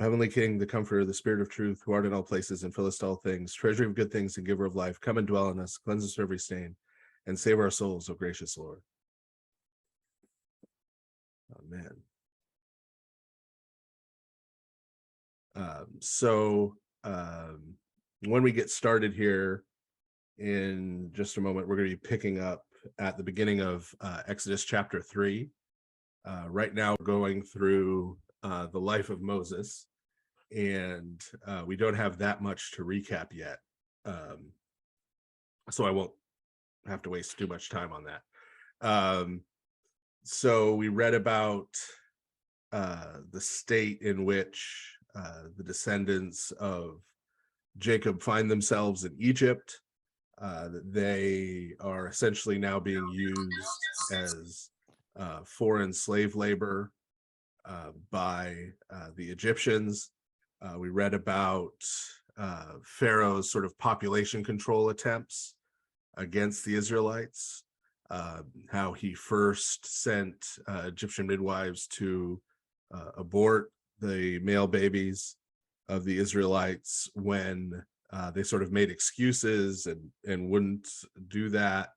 Heavenly King, the Comforter, the Spirit of Truth, who art in all places and fillest all things, treasury of good things and giver of life, come and dwell in us, cleanse us from every stain, and save our souls, O gracious Lord. Amen. When we get started here in just a moment, we're going to be picking up at the beginning of Exodus chapter 3. Right now, we're going through the life of Moses, and we don't have that much to recap yet. So I won't have to waste too much time on that. So we read about the state in which the descendants of Jacob find themselves in Egypt. They are essentially now being used as foreign slave labor by the Egyptians. We read about Pharaoh's sort of population control attempts against the Israelites, how he first sent Egyptian midwives to abort the male babies of the Israelites when they sort of made excuses and wouldn't do that.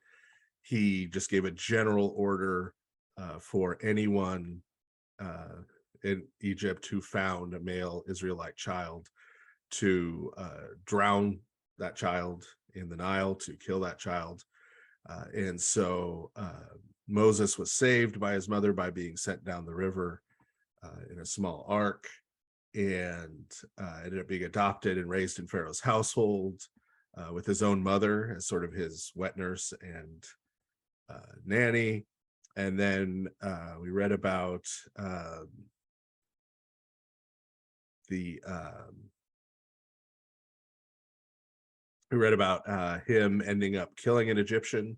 He just gave a general order for anyone in Egypt who found a male Israelite child to drown that child in the Nile, to kill that child. And so Moses was saved by his mother by being sent down the river in a small ark, and ended up being adopted and raised in Pharaoh's household with his own mother as sort of his wet nurse and nanny. And then we read about him ending up killing an Egyptian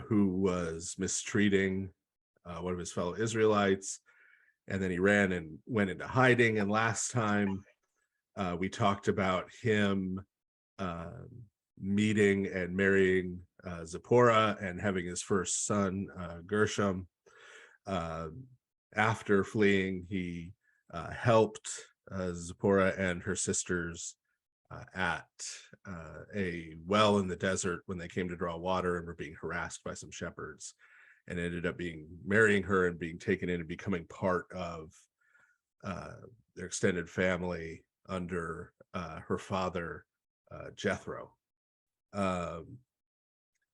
who was mistreating one of his fellow Israelites, and then he ran and went into hiding. And last time we talked about him meeting and marrying Zipporah and having his first son, Gershom. After fleeing, he helped Zipporah and her sisters at a well in the desert when they came to draw water and were being harassed by some shepherds, and ended up marrying her and being taken in and becoming part of their extended family under her father, Jethro.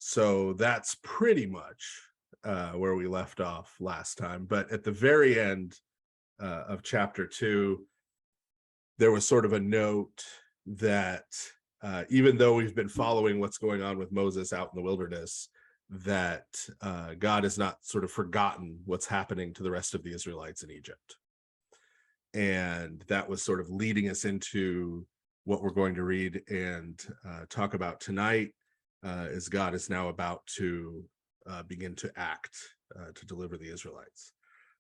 So that's pretty much where we left off last time. But at the very end of chapter 2, there was sort of a note that even though we've been following what's going on with Moses out in the wilderness, that God has not sort of forgotten what's happening to the rest of the Israelites in Egypt. And that was sort of leading us into what we're going to read and talk about tonight, as God is now about to begin to act to deliver the Israelites.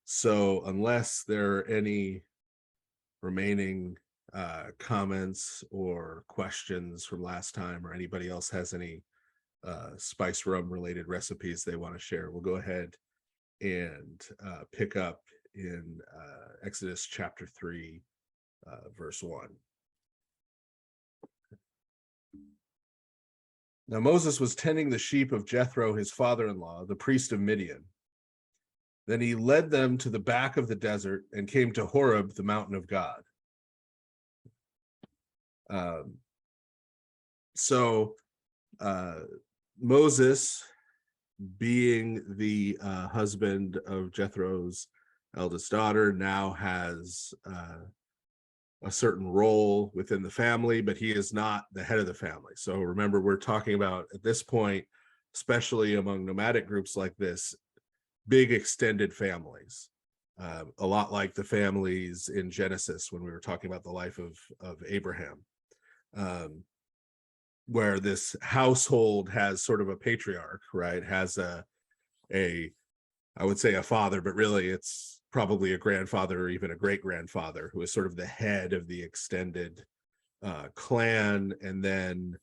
So unless there are any remaining comments or questions from last time, or anybody else has any spice rum related recipes they want to share, we'll go ahead and pick up in Exodus chapter 3, verse 1. Now Moses was tending the sheep of Jethro, his father-in-law, the priest of Midian. Then he led them to the back of the desert and came to Horeb, the mountain of God. Moses, being the husband of Jethro's eldest daughter, now has a certain role within the family, but he is not the head of the family. So remember, we're talking about, at this point, especially among nomadic groups like this, big extended families, a lot like the families in Genesis when we were talking about the life of Abraham, where this household has sort of a patriarch, right? Has I would say a father, but really it's probably a grandfather or even a great-grandfather who is sort of the head of the extended clan. And then,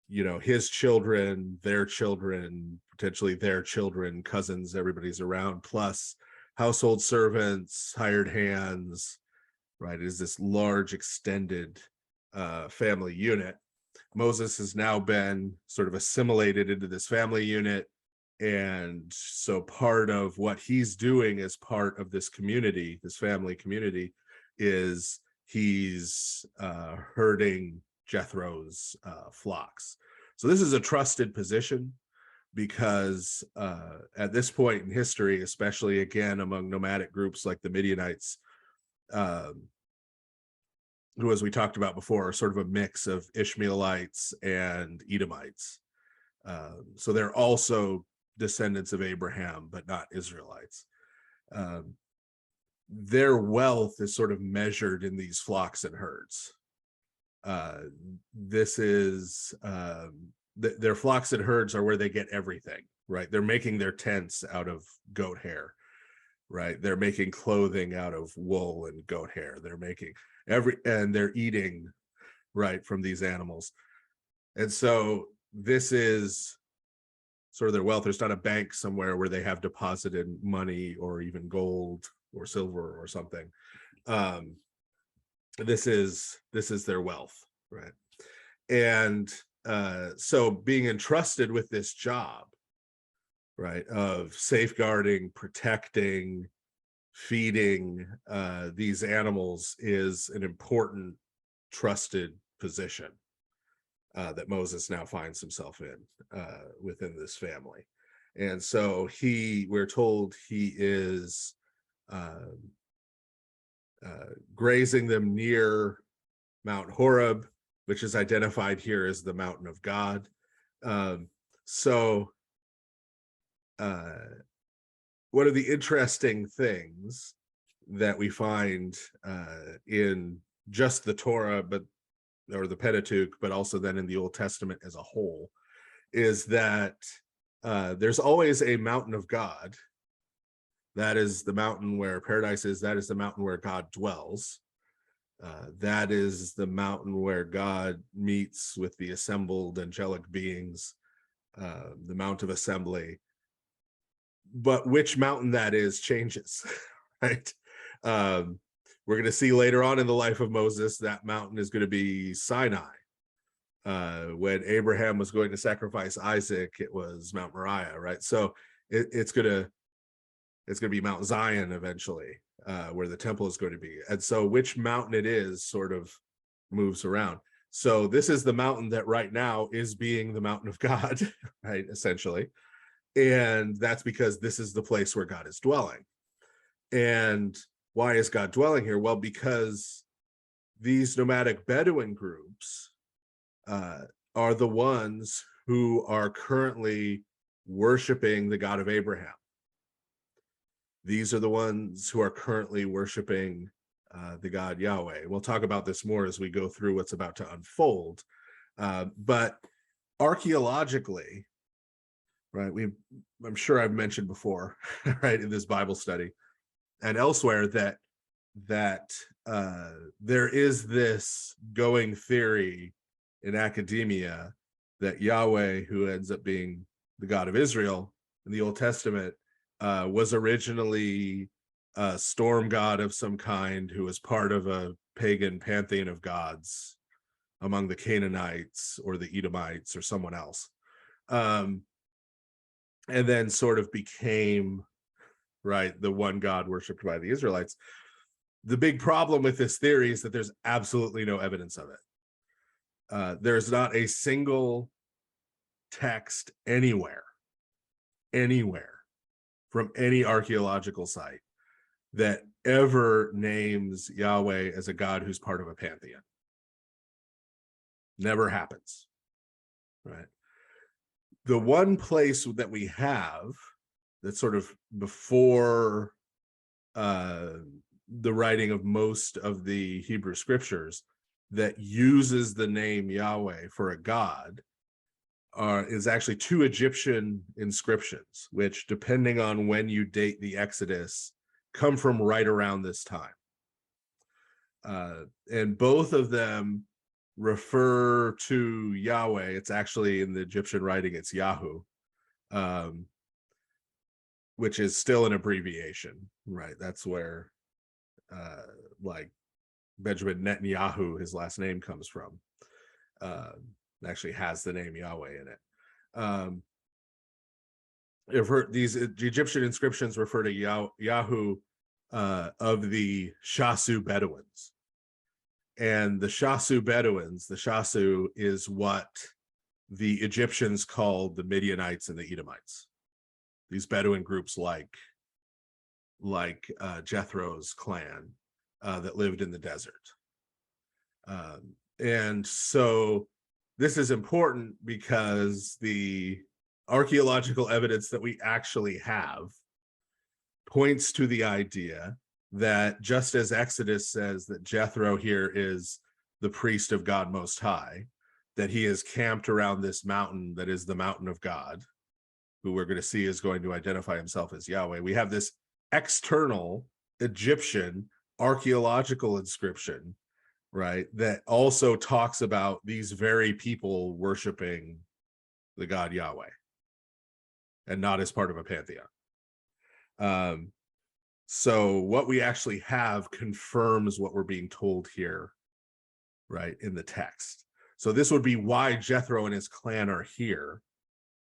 his children, their children, potentially their children, cousins, everybody's around, plus household servants, hired hands, right? It is this large extended family unit. Moses has now been sort of assimilated into this family unit. And so part of what he's doing as part of this community, this family community, is he's herding Jethro's flocks. So this is a trusted position because at this point in history, especially again among nomadic groups like the Midianites, who, as we talked about before, are sort of a mix of Ishmaelites and Edomites. So they're also descendants of Abraham, but not Israelites. Their wealth is sort of measured in these flocks and herds. This is their flocks and herds are where they get everything, right? They're making their tents out of goat hair, right? They're making clothing out of wool and goat hair. They're making and they're eating, right, from these animals. And so this is sort of their wealth. There's not a bank somewhere where they have deposited money or even gold or silver or something. This is their wealth, right? And so being entrusted with this job, right, of safeguarding, protecting, feeding these animals is an important, trusted position that Moses now finds himself in within this family. And so we're told he is grazing them near Mount Horeb, which is identified here as the mountain of God. One of the interesting things that we find in just the Torah, or the Pentateuch, but also then in the Old Testament as a whole, is that there's always a mountain of God. That is the mountain where paradise is. That is the mountain where God dwells. That is the mountain where God meets with the assembled angelic beings, the Mount of Assembly. But which mountain that is changes, right? We're going to see later on in the life of Moses, that mountain is going to be Sinai. When Abraham was going to sacrifice Isaac, it was Mount Moriah, right? So it's going to be Mount Zion eventually, where the temple is going to be. And so which mountain it is sort of moves around. So this is the mountain that right now is being the mountain of God, right, essentially. And that's because this is the place where God is dwelling. And why is God dwelling here? Well, because these nomadic Bedouin groups are the ones who are currently worshiping the God of Abraham. These are the ones who are currently worshiping the God Yahweh. We'll talk about this more as we go through what's about to unfold. But archaeologically, right, I'm sure I've mentioned before, right, in this Bible study and elsewhere that there is this going theory in academia that Yahweh, who ends up being the God of Israel in the Old Testament, was originally a storm god of some kind who was part of a pagan pantheon of gods among the Canaanites or the Edomites or someone else. And then sort of became, right, the one God worshipped by the Israelites. The big problem with this theory is that there's absolutely no evidence of it. There's not a single text anywhere from any archaeological site that ever names Yahweh as a God who's part of a pantheon. Never happens, right? The one place that we have that's sort of before the writing of most of the Hebrew scriptures that uses the name Yahweh for a god is actually 2 Egyptian inscriptions, which, depending on when you date the Exodus, come from right around this time. And both of them refer to Yahweh. It's actually in the Egyptian writing, it's Yahu, which is still an abbreviation, right? That's where like Benjamin Netanyahu, his last name comes from. Actually has the name Yahweh in it. I've heard the Egyptian inscriptions refer to Yahu of the Shasu Bedouins. And the Shasu Bedouins, the Shasu is what the Egyptians called the Midianites and the Edomites. These Bedouin groups like Jethro's clan that lived in the desert. And so this is important because the archaeological evidence that we actually have points to the idea that just as Exodus says that Jethro here is the priest of God Most High, that he is camped around this mountain that is the mountain of God, who we're going to see is going to identify himself as Yahweh. We have this external Egyptian archaeological inscription, right, that also talks about these very people worshiping the God Yahweh and not as part of a pantheon. So what we actually have confirms what we're being told here, right, in the text. So this would be why Jethro and his clan are here,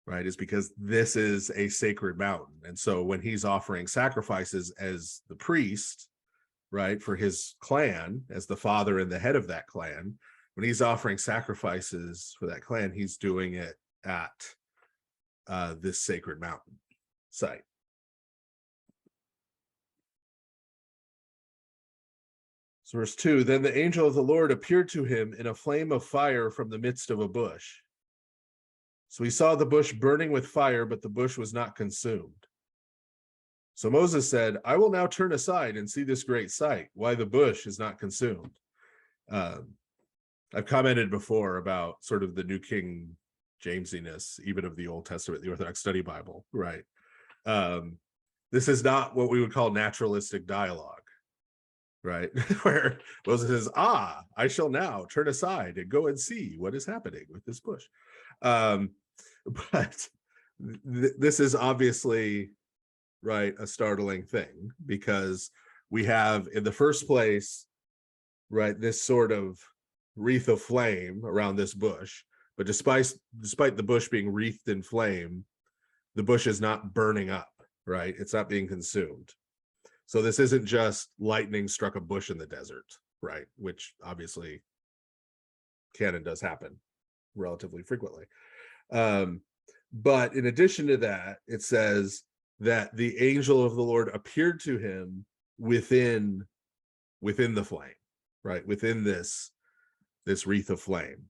right, is because this is a sacred mountain. And so when he's offering sacrifices as the priest, right, for his clan, as the father and the head of that clan, when he's offering sacrifices for that clan, he's doing it at this sacred mountain site. So verse 2, then the angel of the Lord appeared to him in a flame of fire from the midst of a bush. So he saw the bush burning with fire, but the bush was not consumed. So Moses said, I will now turn aside and see this great sight, why the bush is not consumed. I've commented before about sort of the New King Jamesiness, even of the Old Testament, the Orthodox Study Bible, right? This is not what we would call naturalistic dialogue, right? Where Moses says, I shall now turn aside and go and see what is happening with this bush. But this is obviously, right, a startling thing, because we have in the first place, right, this sort of wreath of flame around this bush, but despite the bush being wreathed in flame, the bush is not burning up, right? It's not being consumed. So this isn't just lightning struck a bush in the desert, right? Which obviously can and does happen relatively frequently. But in addition to that, it says that the angel of the Lord appeared to him within the flame, right? Within this wreath of flame,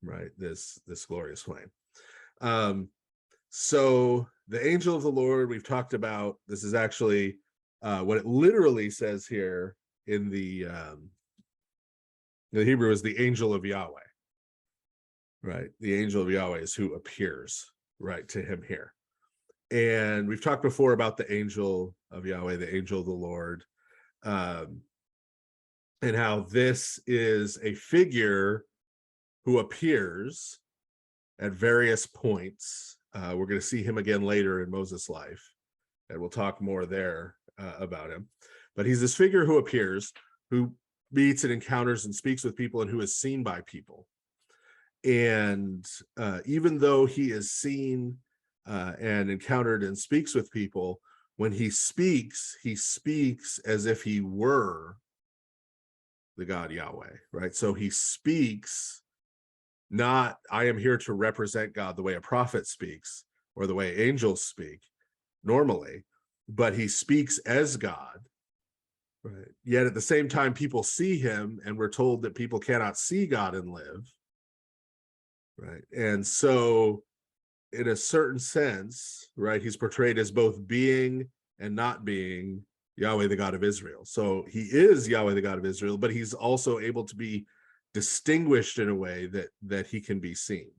right? This glorious flame. So the angel of the Lord, we've talked about, this is actually what it literally says here in the Hebrew is the angel of Yahweh, right? The angel of Yahweh is who appears, right, to him here. And we've talked before about the angel of Yahweh, the angel of the Lord, and how this is a figure who appears at various points. We're going to see him again later in Moses' life, and we'll talk more there about him. But he's this figure who appears, who meets and encounters and speaks with people, and who is seen by people. And even though he is seen and encountered and speaks with people, when he speaks as if he were the God Yahweh, right? So he speaks not, I am here to represent God the way a prophet speaks or the way angels speak normally, but he speaks as God, right? Yet at the same time, people see him, and we're told that people cannot see God and live, right? And so in a certain sense, right, he's portrayed as both being and not being Yahweh, the God of Israel. So he is Yahweh, the God of Israel, but he's also able to be distinguished in a way that he can be seen.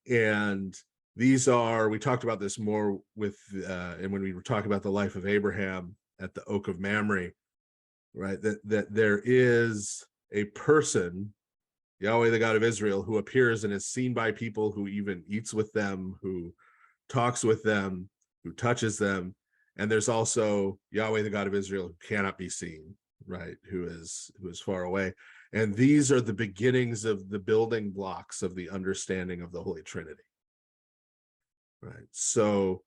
And these are, we talked about this more with, and when we were talking about the life of Abraham at the Oak of Mamre, right, that there is a person, Yahweh, the God of Israel, who appears and is seen by people, who even eats with them, who talks with them, who touches them. And there's also Yahweh, the God of Israel, who cannot be seen, right, who is far away. And these are the beginnings of the building blocks of the understanding of the Holy Trinity. Right. So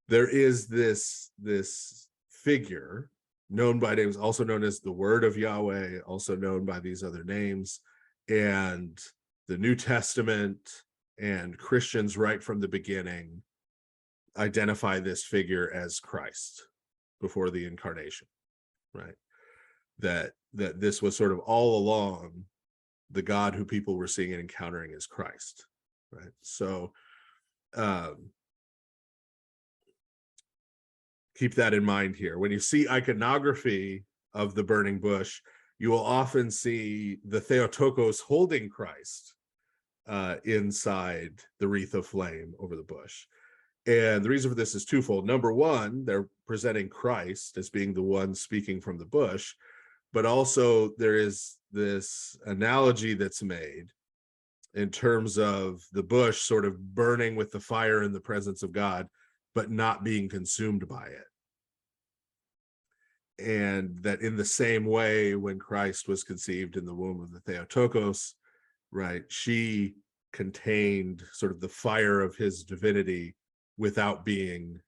there is this figure known by names, also known as the Word of Yahweh, also known by these other names, and the New Testament and Christians right from the beginning identify this figure as Christ before the incarnation, right? That this was sort of all along the God who people were seeing and encountering as Christ, right? So keep that in mind here. When you see iconography of the burning bush, you will often see the Theotokos holding Christ inside the wreath of flame over the bush. And the reason for this is twofold. Number one, they're presenting Christ as being the one speaking from the bush, but also there is this analogy that's made in terms of the bush sort of burning with the fire in the presence of God, but not being consumed by it. And that in the same way, when Christ was conceived in the womb of the Theotokos, right, she contained sort of the fire of his divinity without being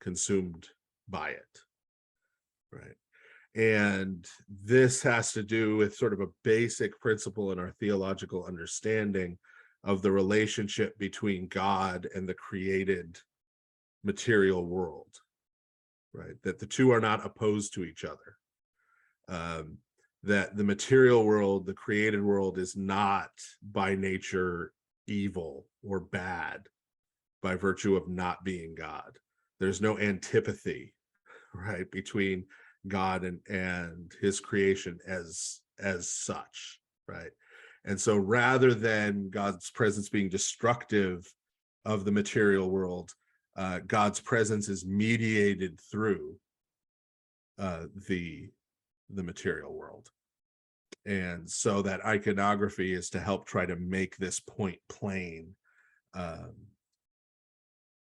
consumed by it, right? And this has to do with sort of a basic principle in our theological understanding of the relationship between God and the created material world, right? That the two are not opposed to each other. That the material world, the created world, is not by nature evil or bad by virtue of not being God. There's no antipathy, right, between God and his creation as such, right? And so rather than God's presence being destructive of the material world, God's presence is mediated through the material world. And so that iconography is to help try to make this point plain,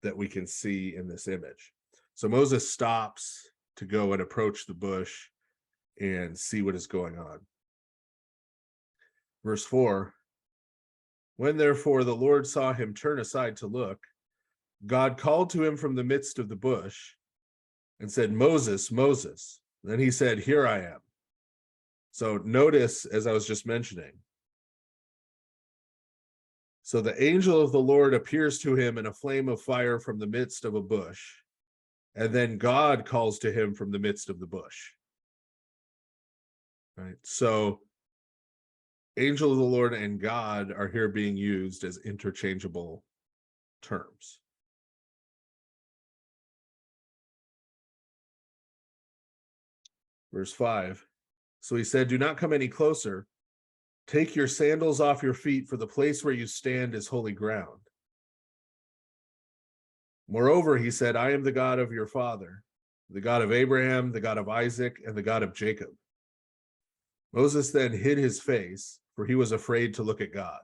that we can see in this image. So Moses stops to go and approach the bush and see what is going on. Verse 4, when therefore the Lord saw him turn aside to look, God called to him from the midst of the bush and said, Moses, Moses. Then he said, here I am. So notice, as I was just mentioning, so the angel of the Lord appears to him in a flame of fire from the midst of a bush, and then God calls to him from the midst of the bush. Right? So angel of the Lord and God are here being used as interchangeable terms. Verse 5, so he said, do not come any closer. Take your sandals off your feet, for the place where you stand is holy ground. Moreover, he said, I am the God of your father, the God of Abraham, the God of Isaac, and the God of Jacob. Moses then hid his face, for he was afraid to look at God.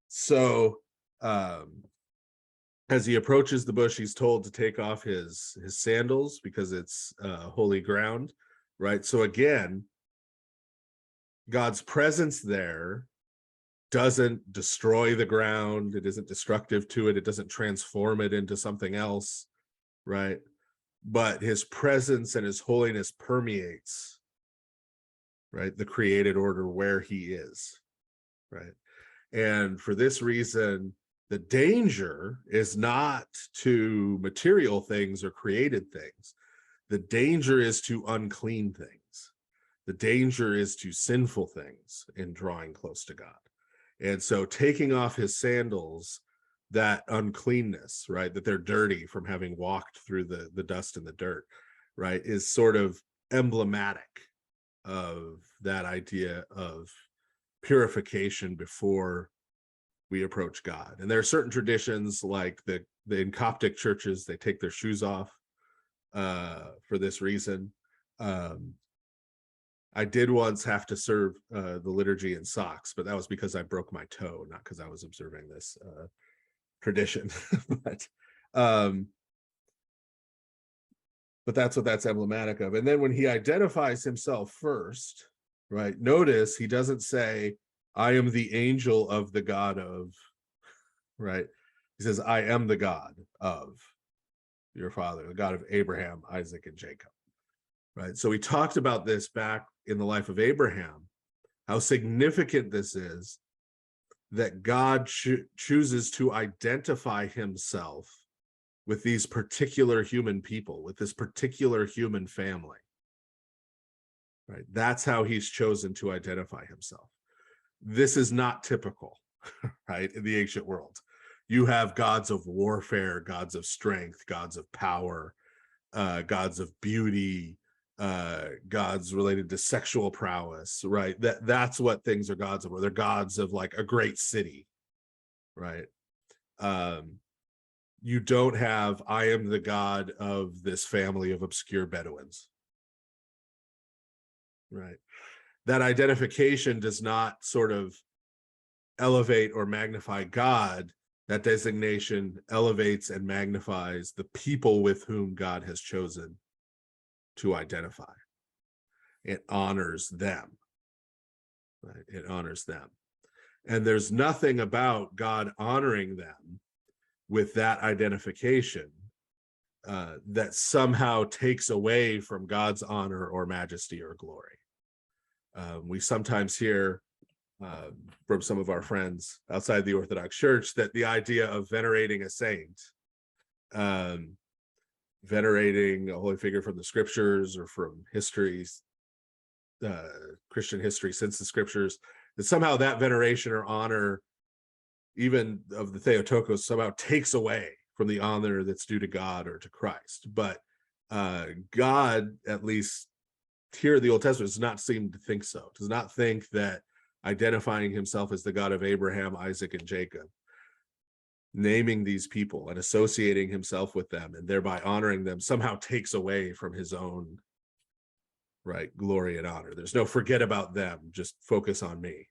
So as he approaches the bush, he's told to take off his sandals because it's holy ground, right? So again, God's presence there doesn't destroy the ground. It isn't destructive to it. It doesn't transform it into something else, right? But his presence and his holiness permeates, right, the created order where he is, right? And for this reason, the danger is not to material things or created things. The danger is to unclean things. The danger is to sinful things in drawing close to God. And so taking off his sandals, that uncleanness, right, that they're dirty from having walked through the dust and the dirt, right, is sort of emblematic of that idea of purification before we approach God. And there are certain traditions, like in Coptic churches, they take their shoes off for this reason. I did once have to serve the liturgy in socks, but that was because I broke my toe, not because I was observing this tradition. But but that's what that's emblematic of. And then when he identifies himself first, right, notice he doesn't say, I am the angel of the God of, right? He says, I am the God of your father, the God of Abraham, Isaac, and Jacob, right? So we talked about this back in the life of Abraham, how significant this is, that God chooses to identify himself with these particular human people, with this particular human family, right? That's how he's chosen to identify himself. This is not typical, right? In the ancient world, you have gods of warfare, gods of strength, gods of power, gods of beauty, gods related to sexual prowess, right? That's what things are gods of, or they're gods of like a great city, right? You don't have, I am the God of this family of obscure Bedouins, right? That identification does not sort of elevate or magnify God. That designation elevates and magnifies the people with whom God has chosen to identify. It honors them, right? It honors them. And there's nothing about God honoring them with that identification that somehow takes away from God's honor or majesty or glory. We sometimes hear from some of our friends outside the Orthodox Church that the idea of venerating a saint, venerating a holy figure from the scriptures or from histories, Christian history since the scriptures, that somehow that veneration or honor, even of the Theotokos, somehow takes away from the honor that's due to God or to Christ. But God, at least here in the Old Testament, does not seem to think so, does not think that identifying himself as the God of Abraham, Isaac, and Jacob, naming these people and associating himself with them and thereby honoring them, somehow takes away from his own, right, glory and honor. There's no forget about them, just focus on me,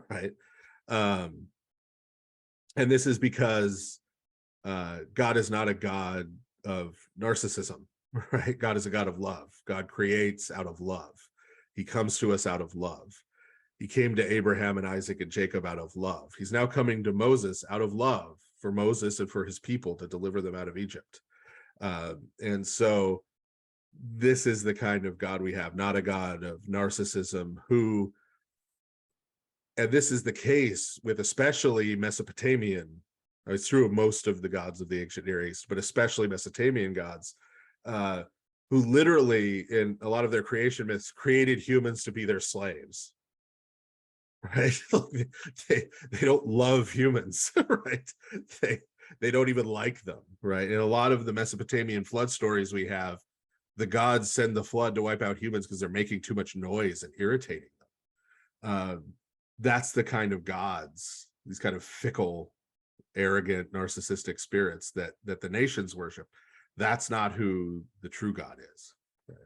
right? And this is because God is not a God of narcissism, right? God is a God of love. God creates out of love. He comes to us out of love. He came to Abraham and Isaac and Jacob out of love. He's now coming to Moses out of love for Moses and for his people to deliver them out of Egypt. And so this is the kind of God we have, not a God of narcissism who, and this is the case with especially Mesopotamian, it's true of most of the gods of the ancient Near East, but especially Mesopotamian gods, who literally in a lot of their creation myths created humans to be their slaves, right? they don't love humans, right? They don't even like them, right? In a lot of the Mesopotamian flood stories we have, the gods send the flood to wipe out humans because they're making too much noise and irritating them. That's the kind of gods, these kind of fickle, arrogant, narcissistic spirits that the nations worship. That's not who the true God is. Right?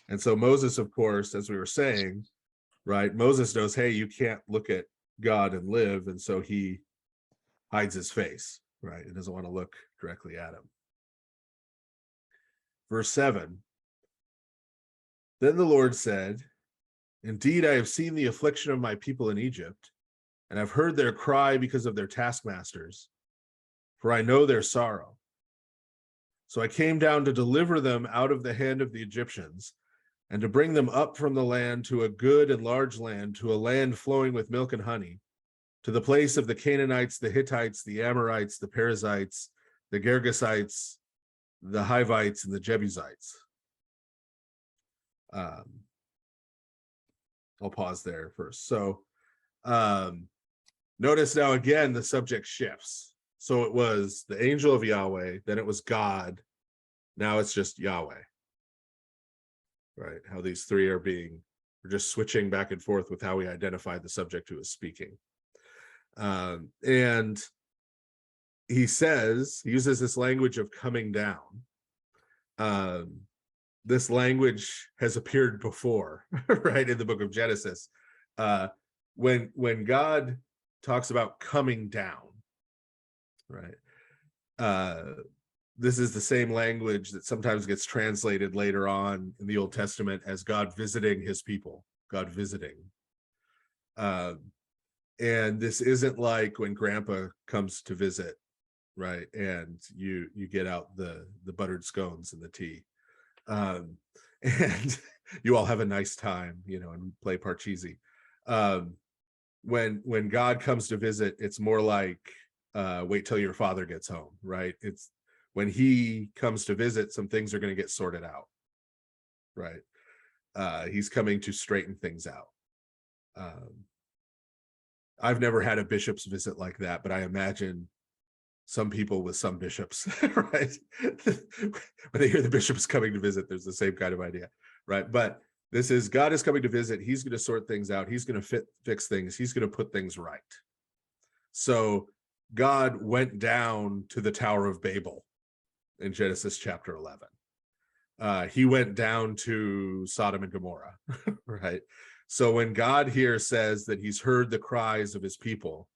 And so Moses, of course, as we were saying, right, Moses knows, hey, you can't look at God and live, and so he hides his face, right? He doesn't want to look directly at him. Verse 7, then the Lord said, indeed, I have seen the affliction of my people in Egypt, and I've heard their cry because of their taskmasters, for I know their sorrow. So I came down to deliver them out of the hand of the Egyptians, and to bring them up from the land to a good and large land, to a land flowing with milk and honey, to the place of the Canaanites, the Hittites, the Amorites, the Perizzites, the Girgasites, the Hivites, and the Jebusites. I'll pause there first. So notice now again the subject shifts. So it was the angel of Yahweh, then it was God, now it's just Yahweh. Right? How these three are we're just switching back and forth with how we identify the subject who is speaking. And he uses this language of coming down. This language has appeared before, right, in the book of Genesis. When God talks about coming down, right, This is the same language that sometimes gets translated later on in the Old Testament as God visiting his people, God visiting. And this isn't like when grandpa comes to visit, right? And you get out the buttered scones and the tea. And you all have a nice time, and play Parcheesi. When God comes to visit, it's more like wait till your father gets home, right? It's when he comes to visit, some things are going to get sorted out, right? He's coming to straighten things out. I've never had a bishop's visit like that, but I imagine some people with some bishops, right? When they hear the bishop is coming to visit, there's the same kind of idea, right? But this is God is coming to visit. He's going to sort things out. He's going to fix things. He's going to put things right. So God went down to the Tower of Babel in Genesis chapter 11. He went down to Sodom and Gomorrah, right? So when God here says that he's heard the cries of his people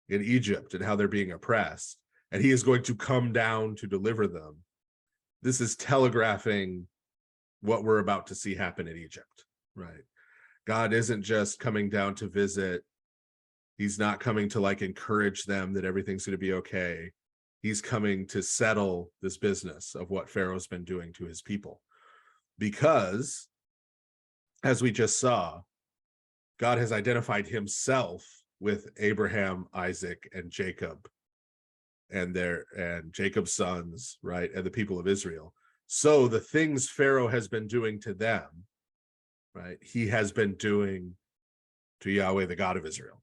in Egypt and how they're being oppressed, and he is going to come down to deliver them, this is telegraphing what we're about to see happen in Egypt, right? God isn't just coming down to visit. He's not coming to encourage them that everything's going to be okay. He's coming to settle this business of what Pharaoh's been doing to his people. Because, as we just saw, God has identified himself with Abraham, Isaac, and Jacob, and Jacob's sons, right, and the people of Israel. So the things Pharaoh has been doing to them, right, he has been doing to Yahweh, the God of Israel.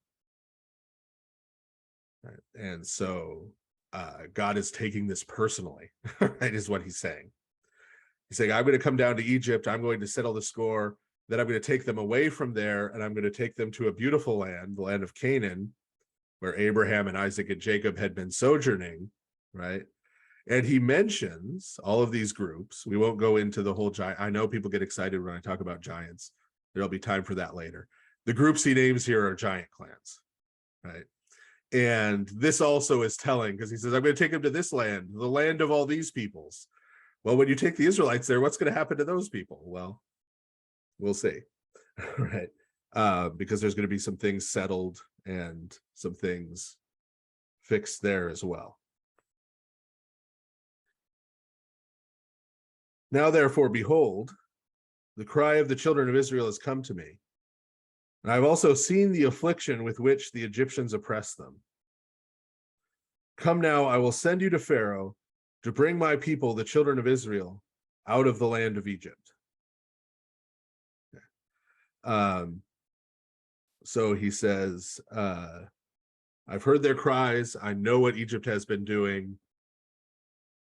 Right? And so God is taking this personally, right, is what he's saying. He's saying, I'm going to come down to Egypt. I'm going to settle the score. Then I'm going to take them away from there, and I'm going to take them to a beautiful land, the land of Canaan, where Abraham and Isaac and Jacob had been sojourning, right? And he mentions all of these groups. We won't go into the whole giant. I know people get excited when I talk about giants. There'll be time for that later. The groups he names here are giant clans, right? And this also is telling, because he says, I'm going to take them to this land, the land of all these peoples. Well, when you take the Israelites there, what's going to happen to those people? Well, we'll see, right? Because there's going to be some things settled and some things fixed there as well. Now, therefore, behold, the cry of the children of Israel has come to me, and I've also seen the affliction with which the Egyptians oppress them. Come now, I will send you to Pharaoh to bring my people, the children of Israel, out of the land of Egypt. So he says, I've heard their cries. I know what Egypt has been doing.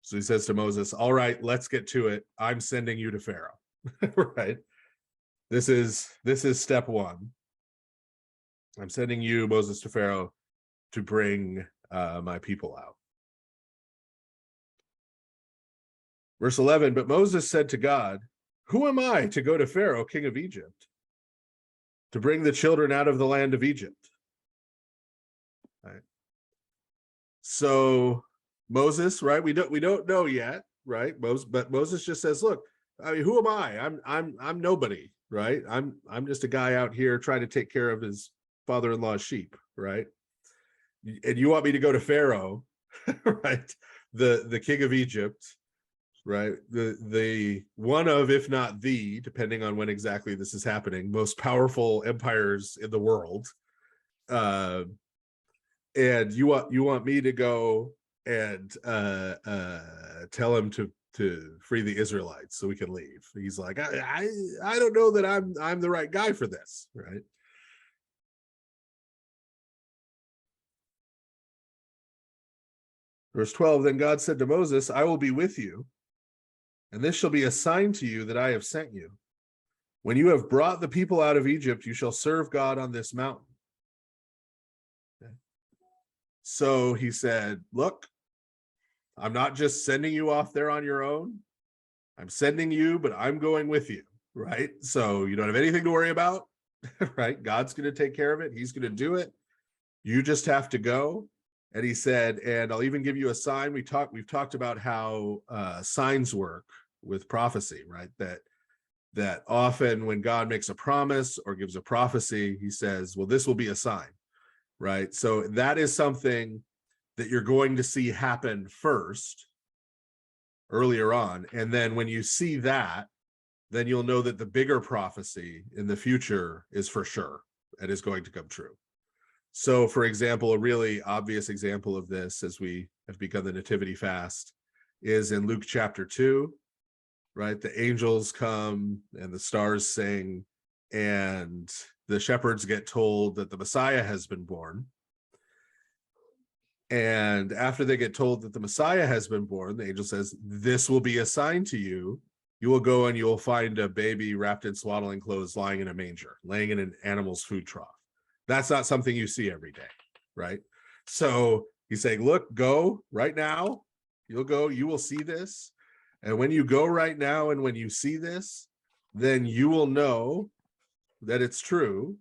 So he says to Moses, all right, let's get to it. I'm sending you to Pharaoh, right? This is step one. I'm sending you, Moses, to Pharaoh to bring my people out. Verse 11, but Moses said to God, who am I to go to Pharaoh, king of Egypt, to bring the children out of the land of Egypt? Right. So Moses, right? We don't know yet, right? But Moses just says, look, I mean, who am I? I'm nobody, right? I'm just a guy out here trying to take care of his father-in-law's sheep, right? And you want me to go to Pharaoh, right? The king of Egypt, right? The one of, if not the, depending on when exactly this is happening, most powerful empires in the world. And you want me to go and tell him to free the Israelites so we can leave. He's like, I don't know that I'm the right guy for this, right? Verse 12, then God said to Moses, I will be with you, and this shall be a sign to you that I have sent you. When you have brought the people out of Egypt, you shall serve God on this mountain. Okay. So he said, look, I'm not just sending you off there on your own. I'm sending you, but I'm going with you, right? So you don't have anything to worry about, right? God's going to take care of it. He's going to do it. You just have to go, And he said, and I'll even give you a sign. We've talked about how signs work with prophecy, right? That often when God makes a promise or gives a prophecy, he says, well, this will be a sign, right? So that is something that you're going to see happen first, earlier on. And then when you see that, then you'll know that the bigger prophecy in the future is for sure and is going to come true. So, for example, a really obvious example of this as we have begun the Nativity fast is in Luke chapter 2, right? The angels come and the stars sing, and the shepherds get told that the Messiah has been born. And after they get told that the Messiah has been born, the angel says, this will be a sign to you. You will go and you will find a baby wrapped in swaddling clothes lying in a manger, laying in an animal's food trough. That's not something you see every day, right? So he's saying, look, go right now. You'll go, you will see this. And when you go right now and when you see this, then you will know that it's true,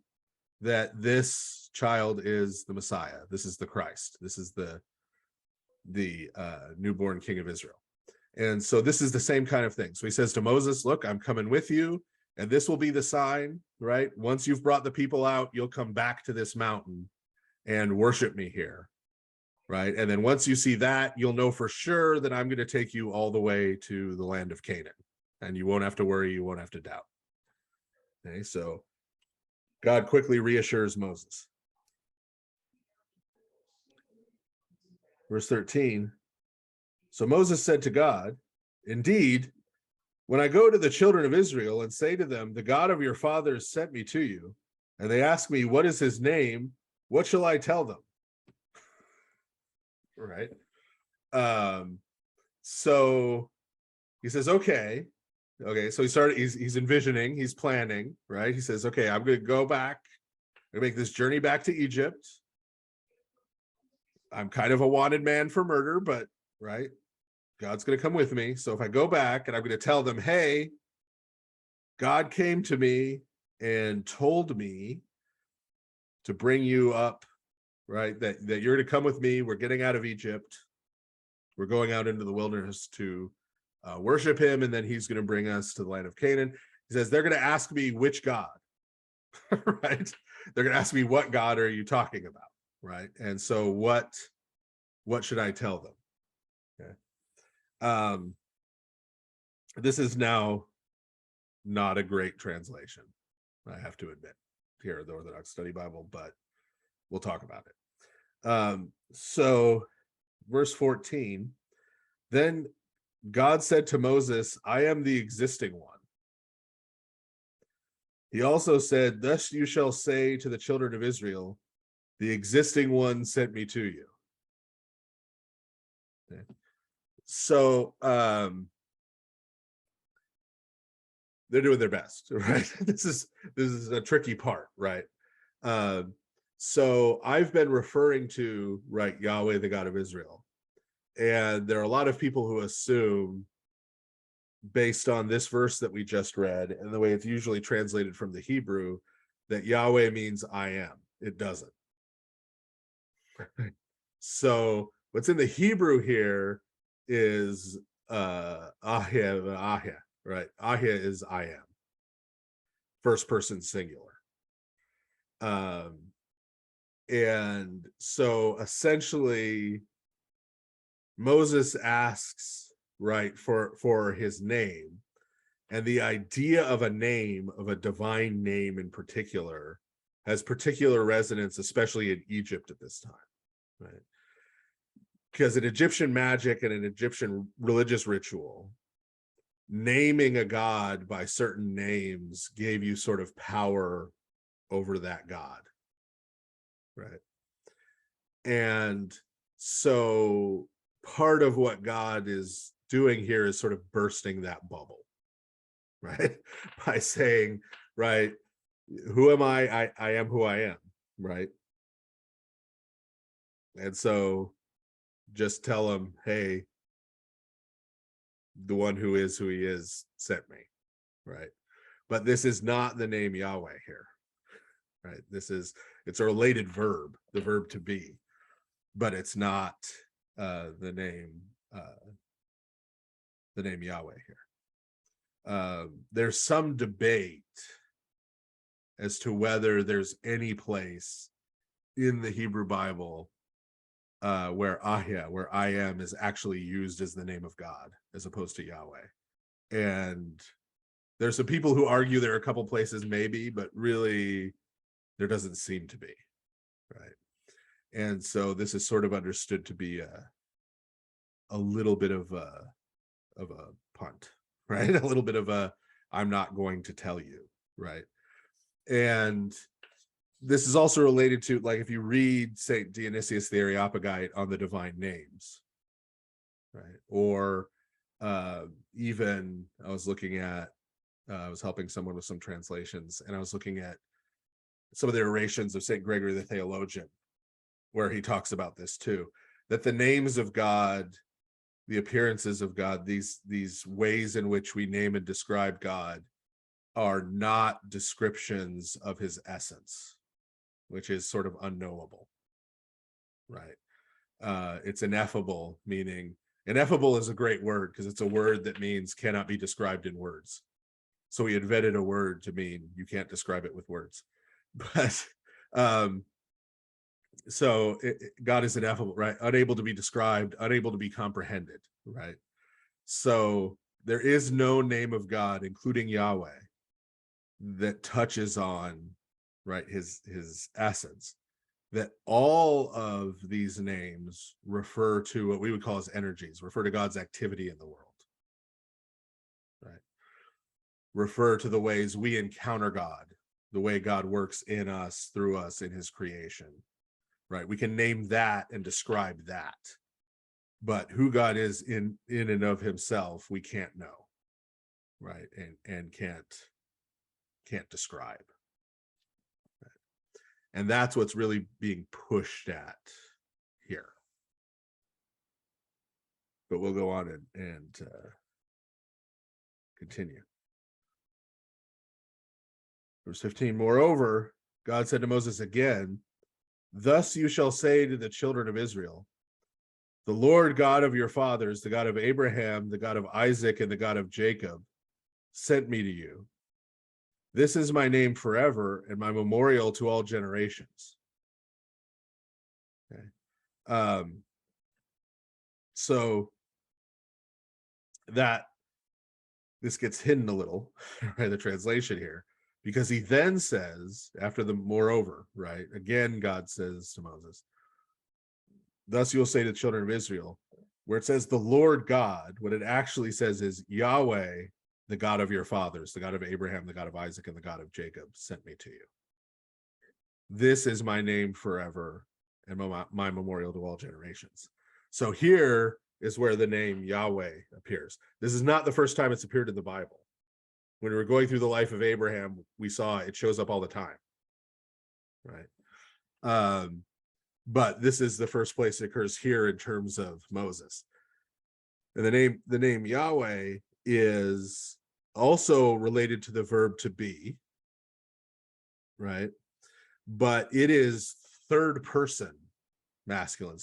that this child is the Messiah. This is the Christ. This is the newborn King of Israel. And so this is the same kind of thing. So he says to Moses, look, I'm coming with you, and this will be the sign, right? Once you've brought the people out, you'll come back to this mountain and worship me here, right? And then once you see that, you'll know for sure that I'm going to take you all the way to the land of Canaan, and you won't have to worry, you won't have to doubt. Okay, so God quickly reassures Moses. Verse 13, so Moses said to God, indeed, when I go to the children of Israel and say to them, the God of your fathers sent me to you, and they ask me, what is his name? What shall I tell them? Right. So he says, okay. So he's envisioning, he's planning, right? He says, okay, I'm going to go back, I'm going to make this journey back to Egypt. I'm kind of a wanted man for murder, but right, God's going to come with me. So if I go back and I'm going to tell them, hey, God came to me and told me to bring you up, right? That you're going to come with me. We're getting out of Egypt. We're going out into the wilderness to worship him. And then he's going to bring us to the land of Canaan. He says, they're going to ask me which God, right? They're going to ask me, what God are you talking about? Right. And so what should I tell them? Okay. This is now not a great translation, I have to admit, here at the Orthodox Study Bible, but we'll talk about it. So verse 14, then God said to Moses, I am the existing one. He also said, thus you shall say to the children of Israel, the existing one sent me to you. Okay. So they're doing their best, right? This is a tricky part, right? So I've been referring to, right, Yahweh, the God of Israel. And there are a lot of people who assume, based on this verse that we just read and the way it's usually translated from the Hebrew, that Yahweh means I am. It doesn't. So what's in the Hebrew here is ahia, right? Ahia is I am, first person singular. And so essentially Moses asks, right, for his name, and the idea of a name, of a divine name in particular, has particular resonance, especially in Egypt at this time, right? Because in Egyptian magic and an Egyptian religious ritual, naming a god by certain names gave you sort of power over that god, right? And so part of what God is doing here is sort of bursting that bubble, right? By saying, right, who am I? I am who I am, right? And so just tell him, hey, the one who is who he is sent me, right? But this is not the name Yahweh here, right? It's a related verb, the verb to be. but it's not the name Yahweh here. There's some debate as to whether there's any place in the Hebrew Bible where I am is actually used as the name of God as opposed to Yahweh. And there's some people who argue there are a couple places maybe, but really there doesn't seem to be, right? And so this is sort of understood to be a little bit of a punt, right? A little bit of a I'm not going to tell you, right? And this is also related to, like, if you read St. Dionysius the Areopagite on the divine names, right? Or even I was looking at, I was helping someone with some translations, and I was looking at some of the orations of St. Gregory the Theologian, where he talks about this too, that the names of God, the appearances of God, these ways in which we name and describe God are not descriptions of his essence, which is sort of unknowable, right? It's ineffable, meaning ineffable is a great word because it's a word that means cannot be described in words. So we invented a word to mean you can't describe it with words. But so God is ineffable, right? Unable to be described, unable to be comprehended, right? So there is no name of God, including Yahweh, that touches on, right, his essence. That all of these names refer to what we would call as energies, refer to God's activity in the world, right? Refer to the ways we encounter God, the way God works in us, through us, in his creation, right? We can name that and describe that, but who God is in and of himself, we can't know, right? And can't describe. Right? And that's what's really being pushed at here. But we'll go on and continue. Verse 15, moreover, God said to Moses again, thus you shall say to the children of Israel, the Lord God of your fathers, the God of Abraham, the God of Isaac, and the God of Jacob, sent me to you. This is my name forever and my memorial to all generations. Okay. So that this gets hidden a little, right? The translation here, because he then says, after the moreover, right? Again, God says to Moses, thus you will say to the children of Israel, where it says the Lord God, what it actually says is Yahweh, the God of your fathers, the God of Abraham, the God of Isaac, and the God of Jacob sent me to you. This is my name forever and my memorial to all generations. So here is where the name Yahweh appears. This is not the first time it's appeared in the Bible. When we were going through the life of Abraham, we saw it shows up all the time, right? But this is the first place it occurs here in terms of Moses. And the name Yahweh is also related to the verb to be, right? But it is third person masculine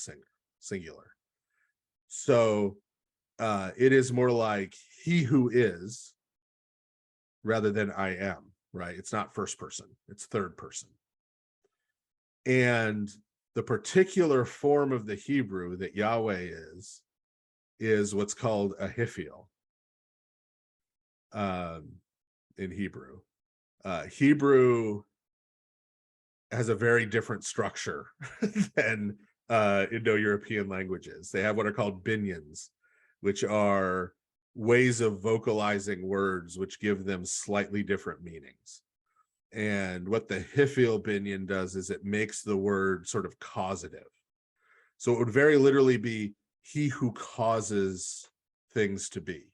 singular. So it is more like he who is rather than I am, right? It's not first person, it's third person. And the particular form of the Hebrew that Yahweh is what's called a Hiphiel in Hebrew. Hebrew has a very different structure than Indo-European languages. They have what are called binyans, which are ways of vocalizing words which give them slightly different meanings. And what the Hiphiel binyan does is it makes the word sort of causative. So it would very literally be he who causes things to be.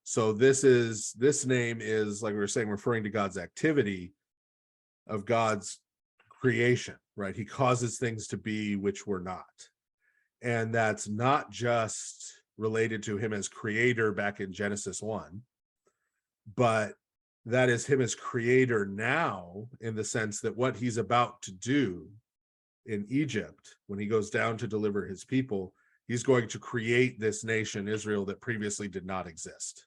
So this name is, like we were saying, referring to God's activity of God's creation, right? He causes things to be which were not. And that's not just related to him as creator back in Genesis 1, but that is him as creator now, in the sense that what he's about to do in Egypt, when he goes down to deliver his people, he's going to create this nation, Israel, that previously did not exist.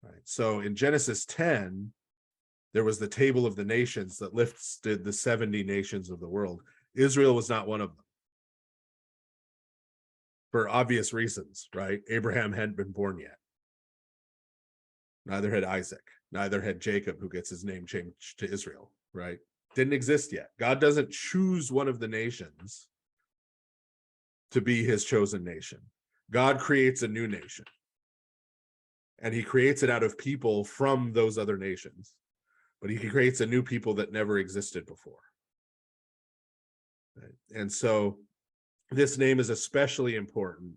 Right. So in Genesis 10, there was the table of the nations that listed the 70 nations of the world. Israel was not one of them, for obvious reasons, right? Abraham hadn't been born yet. Neither had Isaac. Neither had Jacob, who gets his name changed to Israel, right? Didn't exist yet. God doesn't choose one of the nations to be his chosen nation. God creates a new nation. And he creates it out of people from those other nations. But he creates a new people that never existed before. Right? And so this name is especially important,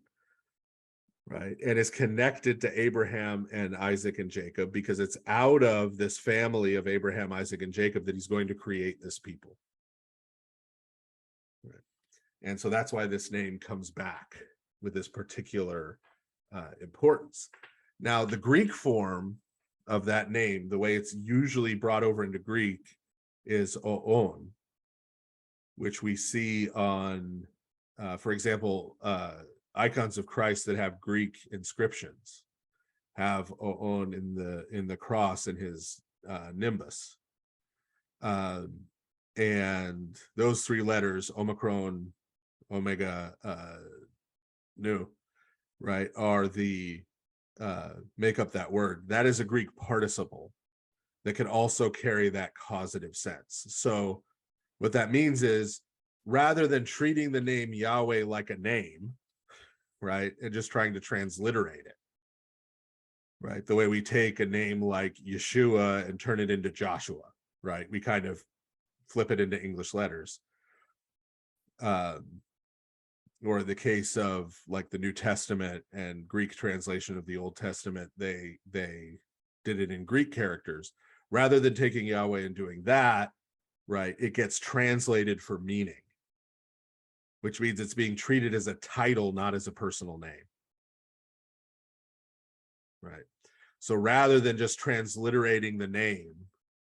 right? And is connected to Abraham and Isaac and Jacob, because it's out of this family of Abraham, Isaac, and Jacob that he's going to create this people. Right? And so that's why this name comes back with this particular importance. Now, the Greek form of that name, the way it's usually brought over into Greek, is Oon, which we see on, for example, icons of Christ that have Greek inscriptions have Oon in the cross in his nimbus. And those three letters, Omicron, Omega, Nu, right, are the make up that word. That is a Greek participle that can also carry that causative sense. So what that means is, rather than treating the name Yahweh like a name, right, and just trying to transliterate it, right, the way we take a name like Yeshua and turn it into Joshua, right, we kind of flip it into English letters. Or the case of like the New Testament and Greek translation of the Old Testament, they did it in Greek characters. Rather than taking Yahweh and doing that, right, it gets translated for meaning, which means it's being treated as a title, not as a personal name. Right. So rather than just transliterating the name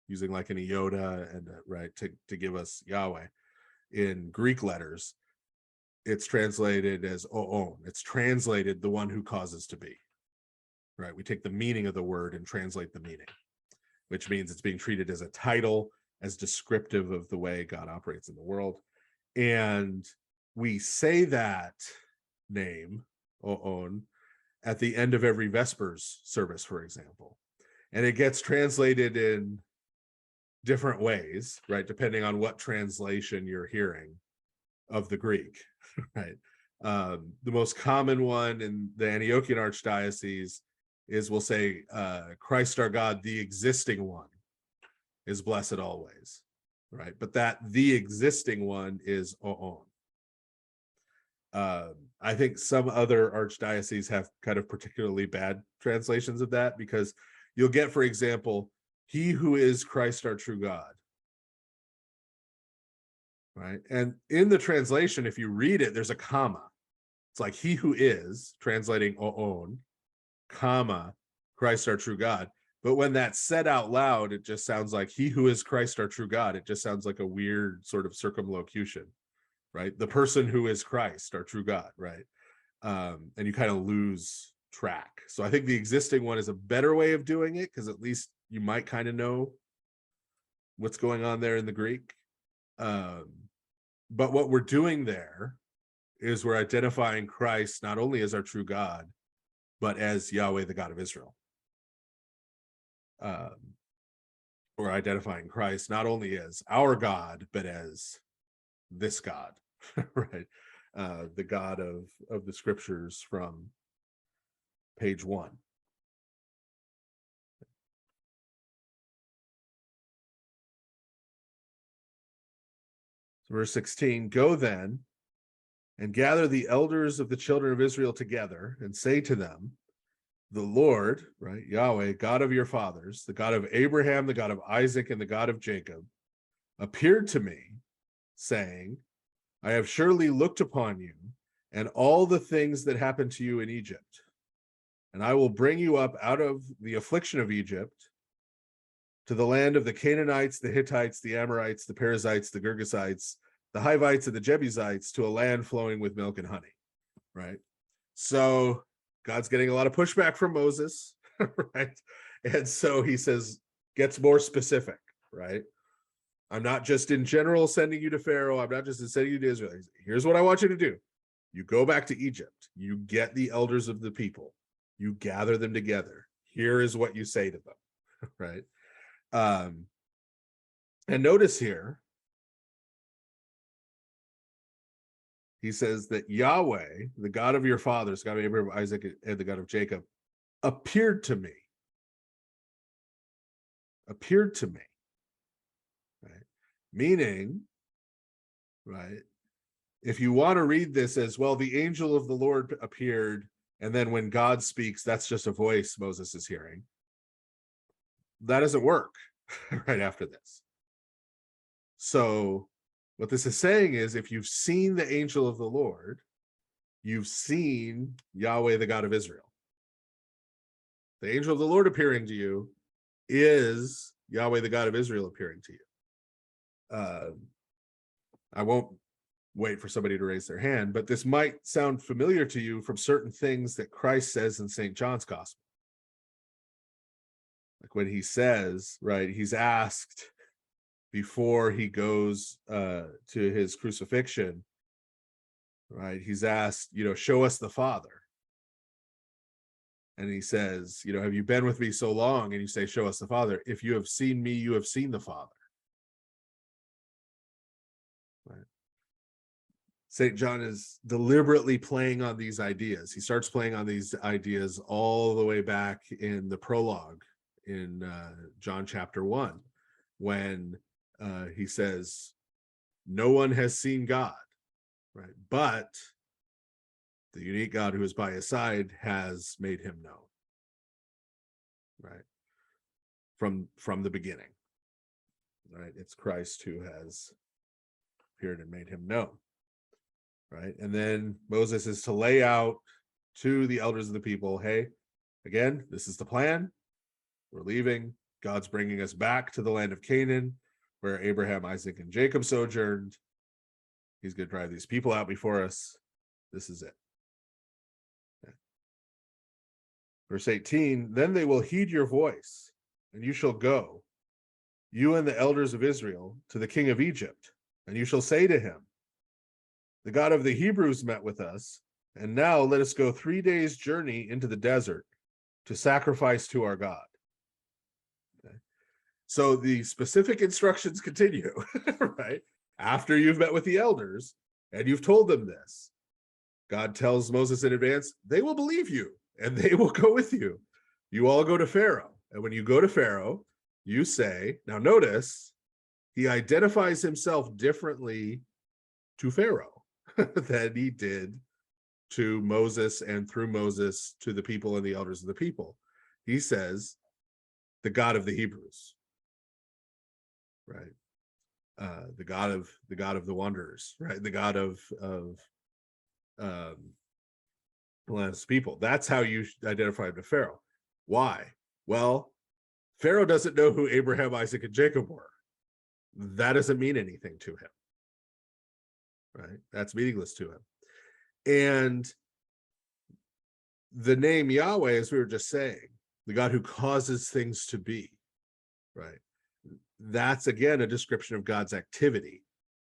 using like an iota and right to give us Yahweh in Greek letters, it's translated as Oon. It's translated the one who causes to be. Right. We take the meaning of the word and translate the meaning, which means it's being treated as a title, as descriptive of the way God operates in the world. And we say that name, Oon, at the end of every Vespers service, for example. And it gets translated in different ways, right, depending on what translation you're hearing of the Greek, right? The most common one in the Antiochian Archdiocese is, we'll say, Christ our God, the existing one, is blessed always, right? But that the existing one is Oon. I think some other archdioceses have kind of particularly bad translations of that, because you'll get, for example, he who is Christ our true God, right? And in the translation, if you read it, there's a comma. It's like he who is, translating Oon, comma, Christ our true God. But when that's said out loud, it just sounds like he who is Christ our true God. It just sounds like a weird sort of circumlocution, right? The person who is Christ our true God, right? And you kind of lose track. So I think the existing one is a better way of doing it, because at least you might kind of know what's going on there in the Greek. But what we're doing there is we're identifying Christ not only as our true God, but as Yahweh, the God of Israel. We're identifying Christ not only as our God, but as this God, right? The God of the scriptures from page 1. Verse 16, go then and gather the elders of the children of Israel together and say to them, the Lord, right, Yahweh, God of your fathers, the God of Abraham, the God of Isaac, and the God of Jacob, appeared to me, saying, I have surely looked upon you and all the things that happened to you in Egypt, and I will bring you up out of the affliction of Egypt to the land of the Canaanites, the Hittites, the Amorites, the Perizzites, the Girgashites, the Hivites and the Jebusites to a land flowing with milk and honey, right? So God's getting a lot of pushback from Moses, right? And so he says, gets more specific, right? I'm not just in general sending you to Pharaoh. I'm not just sending you to Israel. Here's what I want you to do. You go back to Egypt. You get the elders of the people. You gather them together. Here is what you say to them, right? And notice here, he says that Yahweh, the God of your fathers, God of Abraham, Isaac, and the God of Jacob, appeared to me. Appeared to me. Right? Meaning, right, if you want to read this as, well, the angel of the Lord appeared, and then when God speaks, that's just a voice Moses is hearing. That doesn't work right after this. So what this is saying is, if you've seen the angel of the Lord, you've seen Yahweh, the God of Israel. The angel of the Lord appearing to you is Yahweh, the God of Israel, appearing to you. I won't wait for somebody to raise their hand, but this might sound familiar to you from certain things that Christ says in St. John's Gospel. Like when he says, right, he's asked before he goes to his crucifixion, right, he's asked, show us the Father. And he says, have you been with me so long? And you say, show us the Father. If you have seen me, you have seen the Father. Right. St. John is deliberately playing on these ideas. He starts playing on these ideas all the way back in the prologue in John chapter 1, when he says, no one has seen God, right? But the unique God who is by his side has made him known, right? From the beginning, right? It's Christ who has appeared and made him known, right? And then Moses is to lay out to the elders of the people, hey, again, this is the plan. We're leaving. God's bringing us back to the land of Canaan, where Abraham, Isaac, and Jacob sojourned. He's going to drive these people out before us. This is it. Okay. Verse 18, then they will heed your voice, and you shall go, you and the elders of Israel, to the king of Egypt, and you shall say to him, the God of the Hebrews met with us, and now let us go 3 days' journey into the desert to sacrifice to our God. Okay. So the specific instructions continue, right? After you've met with the elders and you've told them this, God tells Moses in advance, they will believe you and they will go with you. You all go to Pharaoh. And when you go to Pharaoh, you say, now notice, he identifies himself differently to Pharaoh than he did to Moses, and through Moses to the people and the elders of the people. He says, the God of the Hebrews, right? The God of the wanderers, right? The God of Atlantis people. That's how you identify him to Pharaoh. Why? Well, Pharaoh doesn't know who Abraham, Isaac, and Jacob were. That doesn't mean anything to him, right? That's meaningless to him. And the name Yahweh, as we were just saying, the God who causes things to be, right? That's again a description of God's activity.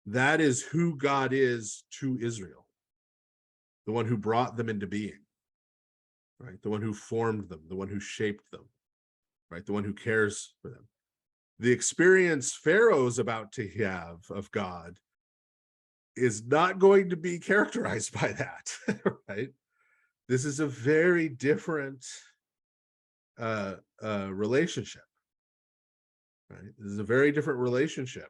That is who God is to Israel, the one who brought them into being, right? The one who formed them, the one who shaped them, right? The one who cares for them. The experience Pharaoh's about to have of God is not going to be characterized by that, right? This is a very different relationship, right? This is a very different relationship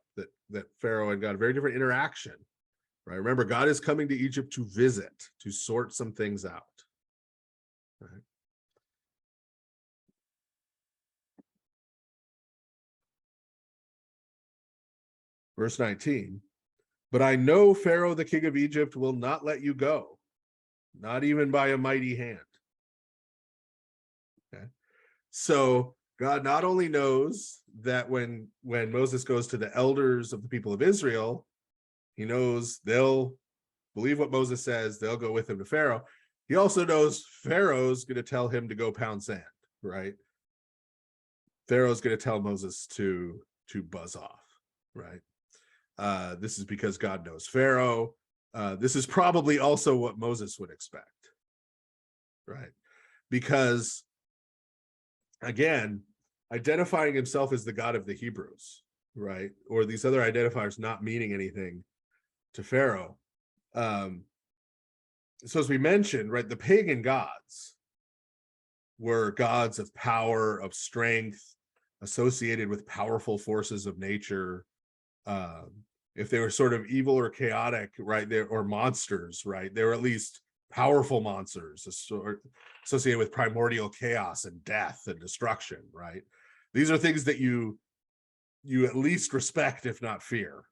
that Pharaoh and God, a very different interaction, right? Remember, God is coming to Egypt to visit, to sort some things out, right? Verse 19, but I know Pharaoh, the king of Egypt, will not let you go, not even by a mighty hand. Okay. So God not only knows that when Moses goes to the elders of the people of Israel, He knows they'll believe what Moses says. They'll go with him to Pharaoh. He also knows Pharaoh's going to tell him to go pound sand, right? Pharaoh's going to tell Moses to buzz off, right? This is because God knows Pharaoh. This is probably also what Moses would expect, right? Because, again, identifying himself as the God of the Hebrews, right? Or these other identifiers not meaning anything to Pharaoh. So as we mentioned, right, the pagan gods were gods of power, of strength, associated with powerful forces of nature. If they were sort of evil or chaotic, right, or monsters, right, they were at least powerful monsters associated with primordial chaos and death and destruction, right? These are things that you at least respect, if not fear,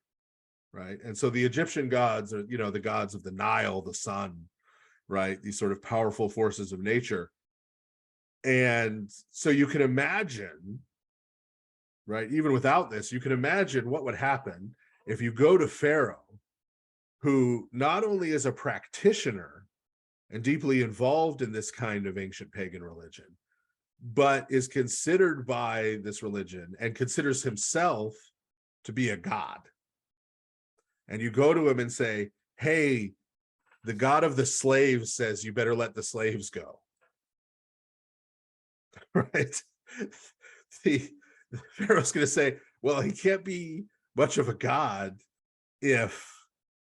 right? And so the Egyptian gods are, the gods of the Nile, the sun, right? These sort of powerful forces of nature. And so you can imagine, right, even without this, you can imagine what would happen if you go to Pharaoh, who not only is a practitioner and deeply involved in this kind of ancient pagan religion, but is considered by this religion and considers himself to be a god. And you go to him and say, hey, the God of the slaves says you better let the slaves go. Right? The Pharaoh's going to say, well, he can't be much of a god if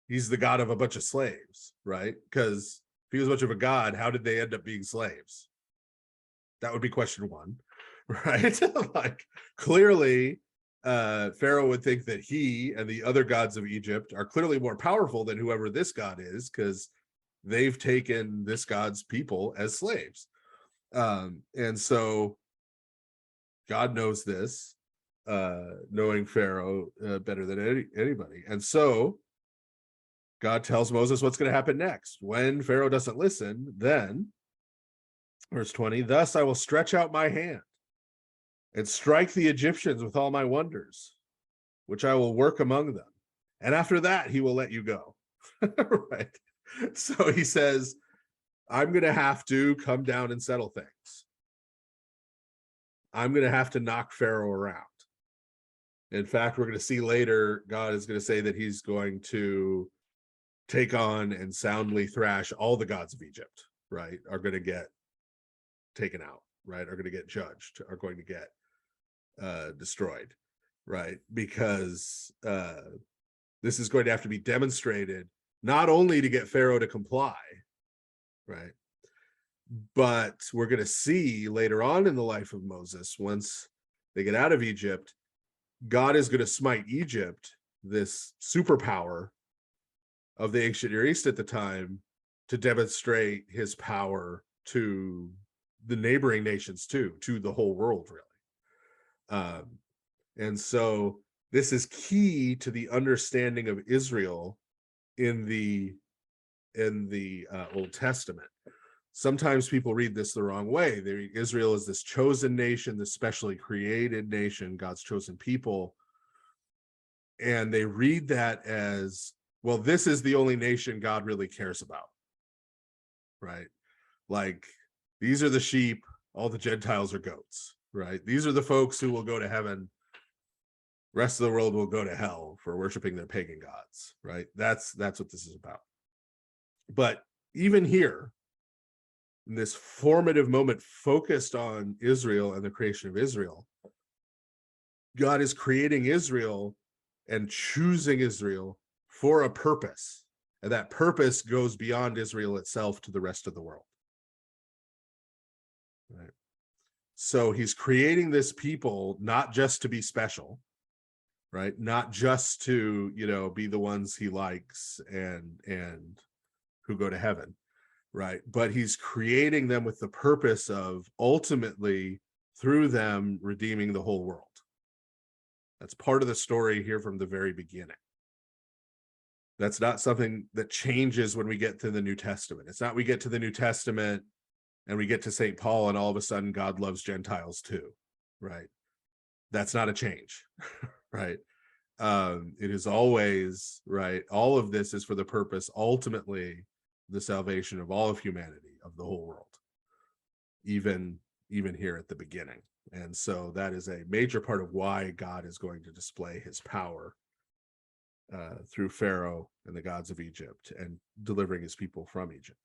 he's the god of a bunch of slaves, right? Because if he was much of a god, how did they end up being slaves? That would be question one, right? Like, clearly, Pharaoh would think that he and the other gods of Egypt are clearly more powerful than whoever this god is, because they've taken this god's people as slaves. And so God knows this, knowing Pharaoh better than anybody. And so God tells Moses what's going to happen next. When Pharaoh doesn't listen, then, verse 20, thus I will stretch out my hand and strike the Egyptians with all my wonders, which I will work among them. And after that, he will let you go. Right? So he says, I'm going to have to come down and settle things. I'm going to have to knock Pharaoh around. In fact, we're going to see later, God is going to say that he's going to take on and soundly thrash all the gods of Egypt, right? Are going to get taken out, right? Are going to get judged, are going to get destroyed, right? Because this is going to have to be demonstrated, not only to get Pharaoh to comply, right? But we're going to see later on in the life of Moses, once they get out of Egypt, God is going to smite Egypt, this superpower of the ancient Near East at the time, to demonstrate his power to the neighboring nations too, to the whole world, really. And so this is key to the understanding of Israel in the Old Testament. Sometimes people read this the wrong way. Israel is this chosen nation, this specially created nation, God's chosen people. And they read that as, well, this is the only nation God really cares about, right? Like, these are the sheep, all the Gentiles are goats, right? These are the folks who will go to heaven. Rest of the world will go to hell for worshiping their pagan gods, right? That's what this is about. But even here, in this formative moment focused on Israel and the creation of Israel, God is creating Israel and choosing Israel for a purpose. And that purpose goes beyond Israel itself to the rest of the world. Right? So he's creating this people not just to be special, right? Not just to, be the ones he likes and who go to heaven, right? But he's creating them with the purpose of ultimately, through them, redeeming the whole world. That's part of the story here from the very beginning. That's not something that changes when we get to the New Testament. It's not we get to the New Testament and we get to St. Paul and all of a sudden God loves Gentiles too, right? That's not a change, right? It is always, right, all of this is for the purpose, ultimately, the salvation of all of humanity, of the whole world, even here at the beginning. And so that is a major part of why God is going to display his power through Pharaoh and the gods of Egypt, and delivering his people from Egypt.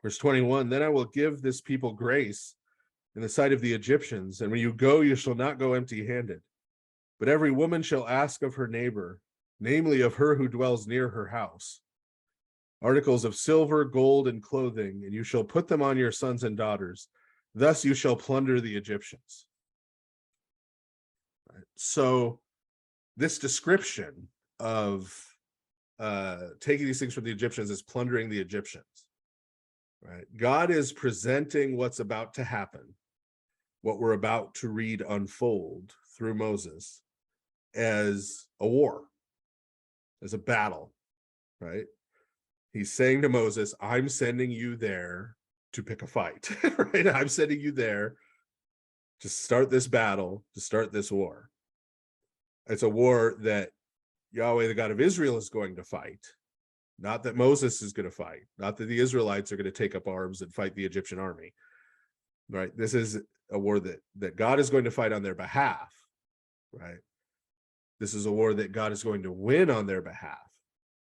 Verse 21, then I will give this people grace in the sight of the Egyptians, and when you go, you shall not go empty-handed. But every woman shall ask of her neighbor, namely of her who dwells near her house, articles of silver, gold, and clothing, and you shall put them on your sons and daughters. Thus you shall plunder the Egyptians. Right. So this description of taking these things from the Egyptians is plundering the Egyptians. Right? God is presenting what's about to happen, what we're about to read unfold through Moses, as a war, as a battle, right? He's saying to Moses, I'm sending you there to pick a fight, right? I'm sending you there to start this battle, to start this war. It's a war that Yahweh, the God of Israel, is going to fight. Not that Moses is going to fight, not that the Israelites are going to take up arms and fight the Egyptian army, right? This is a war that God is going to fight on their behalf, right? This is a war that God is going to win on their behalf.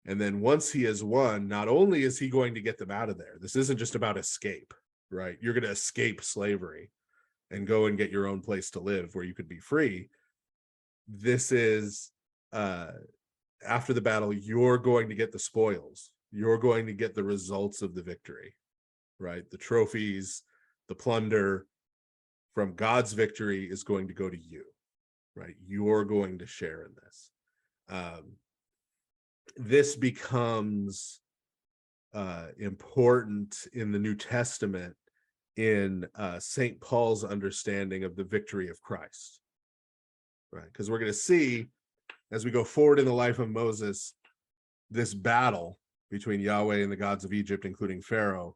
And then once he has won, not only is he going to get them out of there, this isn't just about escape, right? You're going to escape slavery and go and get your own place to live where you could be free. This is, after the battle, you're going to get the spoils. You're going to get the results of the victory, right? The trophies, the plunder from God's victory is going to go to you, right? You're going to share in this. This becomes important in the New Testament in St. Paul's understanding of the victory of Christ, right? Because we're going to see, as we go forward in the life of Moses, this battle between Yahweh and the gods of Egypt, including Pharaoh,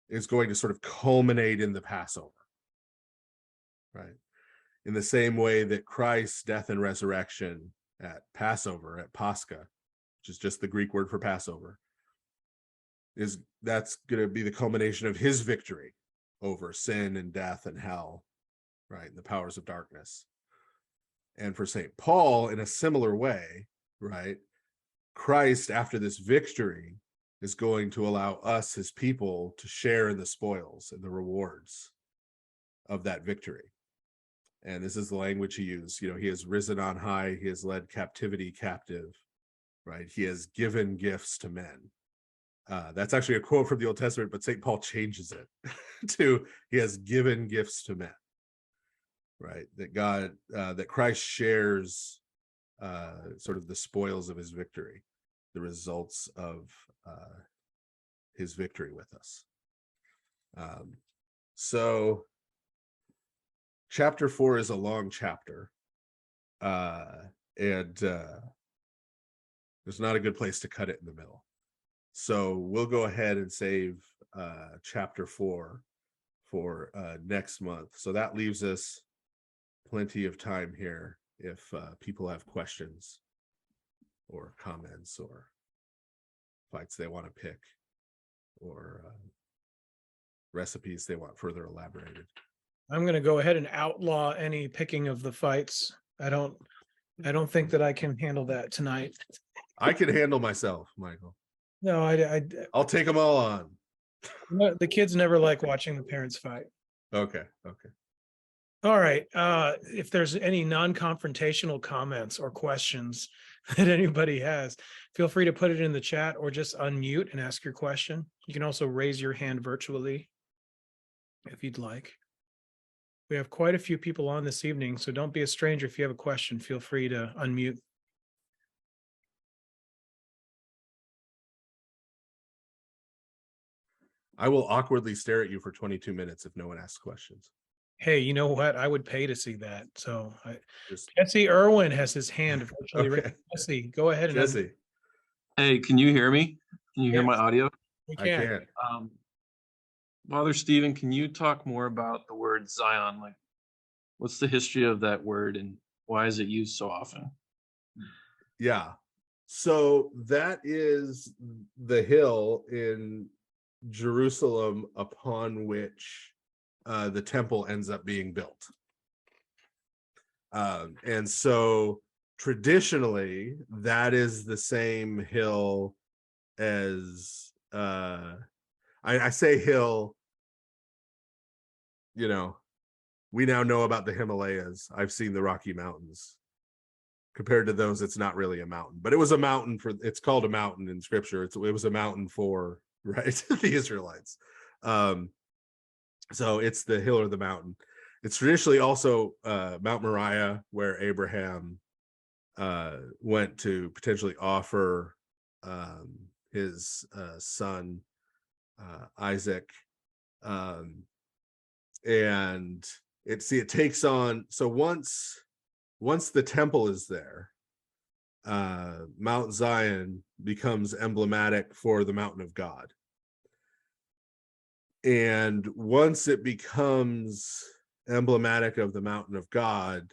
is going to sort of culminate in the Passover, right? In the same way that Christ's death and resurrection at Passover, at Pascha, which is just the Greek word for Passover, that's going to be the culmination of his victory over sin and death and hell, right? And the powers of darkness. And for St. Paul, in a similar way, right, Christ, after this victory, is going to allow us, his people, to share in the spoils and the rewards of that victory. And this is the language he used. You know, he has risen on high, he has led captivity captive, right? He has given gifts to men. That's actually a quote from the Old Testament, but St. Paul changes it to, he has given gifts to men. Right, that God, that Christ shares sort of the spoils of his victory, the results of his victory with us. So chapter 4 is a long chapter, and there's not a good place to cut it in the middle. So we'll go ahead and save chapter 4 for next month. So that leaves us plenty of time here if people have questions or comments or fights they want to pick or recipes they want further elaborated. I'm going to go ahead and outlaw any picking of the fights. I don't think that I can handle that tonight. I can handle myself, Michael. No, I'll take them all on. The kids never like watching the parents fight. Okay. All right. If there's any non-confrontational comments or questions that anybody has, feel free to put it in the chat or just unmute and ask your question. You can also raise your hand virtually if you'd like. We have quite a few people on this evening, so don't be a stranger. If you have a question, feel free to unmute. I will awkwardly stare at you for 22 minutes if no one asks questions. Hey, you know what? I would pay to see that. So Jesse Irwin has his hand virtually raised. Jesse, go ahead. Jesse. Hey, can you hear me? Can you hear my audio? We can. I can. Father Stephen, can you talk more about the word Zion? Like, what's the history of that word, and Why is it used so often? Yeah. So that is the hill in Jerusalem upon which the temple ends up being built. And so traditionally, that is the same hill as I say hill, you know, we now know about the Himalayas. I've seen the Rocky Mountains. Compared to those, it's not really a mountain, but it was a mountain for, it's called a mountain in scripture. It was a mountain for, right, the Israelites. So it's the hill or the mountain. It's traditionally also Mount Moriah, where Abraham went to potentially offer his son Isaac. And it takes on, so once the temple is there, Mount Zion becomes emblematic for the mountain of God. And once it becomes emblematic of the mountain of God,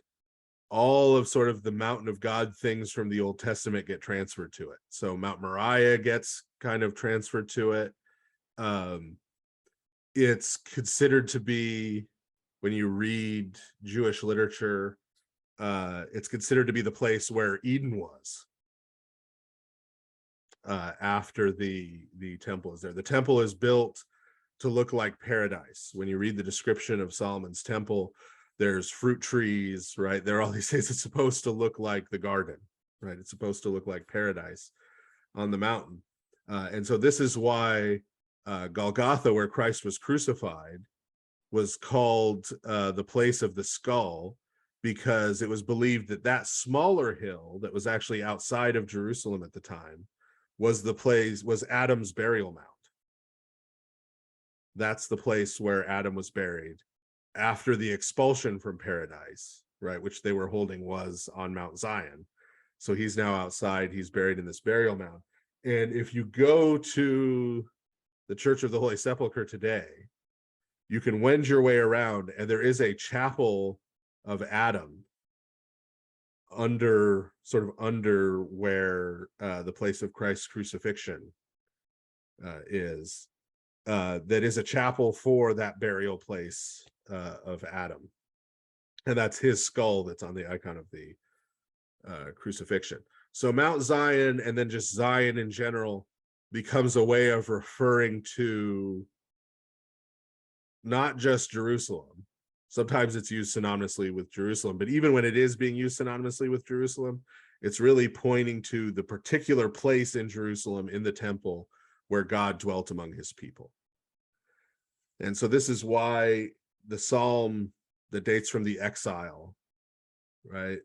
all of sort of the mountain of God things from the Old Testament get transferred to it. So Mount Moriah gets kind of transferred to it. It's considered to be, when you read Jewish literature, it's considered to be the place where Eden was after the temple is there. The temple is built to look like paradise. When you read the description of Solomon's temple, there's fruit trees, right? There are all these things. It's supposed to look like the garden, right? It's supposed to look like paradise on the mountain. And so this is why Golgotha, where Christ was crucified, was called the place of the skull, because it was believed that that smaller hill that was actually outside of Jerusalem at the time was Adam's burial mound. That's the place where Adam was buried after the expulsion from paradise, right, which they were holding was on Mount Zion. So he's now outside, he's buried in this burial mound. And if you go to the Church of the Holy Sepulchre today, you can wend your way around, and there is a chapel of Adam under where the place of Christ's crucifixion is. That is a chapel for that burial place of Adam, and that's his skull that's on the icon of the crucifixion. So Mount Zion, and then just Zion in general, becomes a way of referring to not just Jerusalem. Sometimes it's used synonymously with Jerusalem, but even when it is being used synonymously with Jerusalem, it's really pointing to the particular place in Jerusalem, in the temple, where God dwelt among his people. And so this is why the psalm that dates from the exile, right,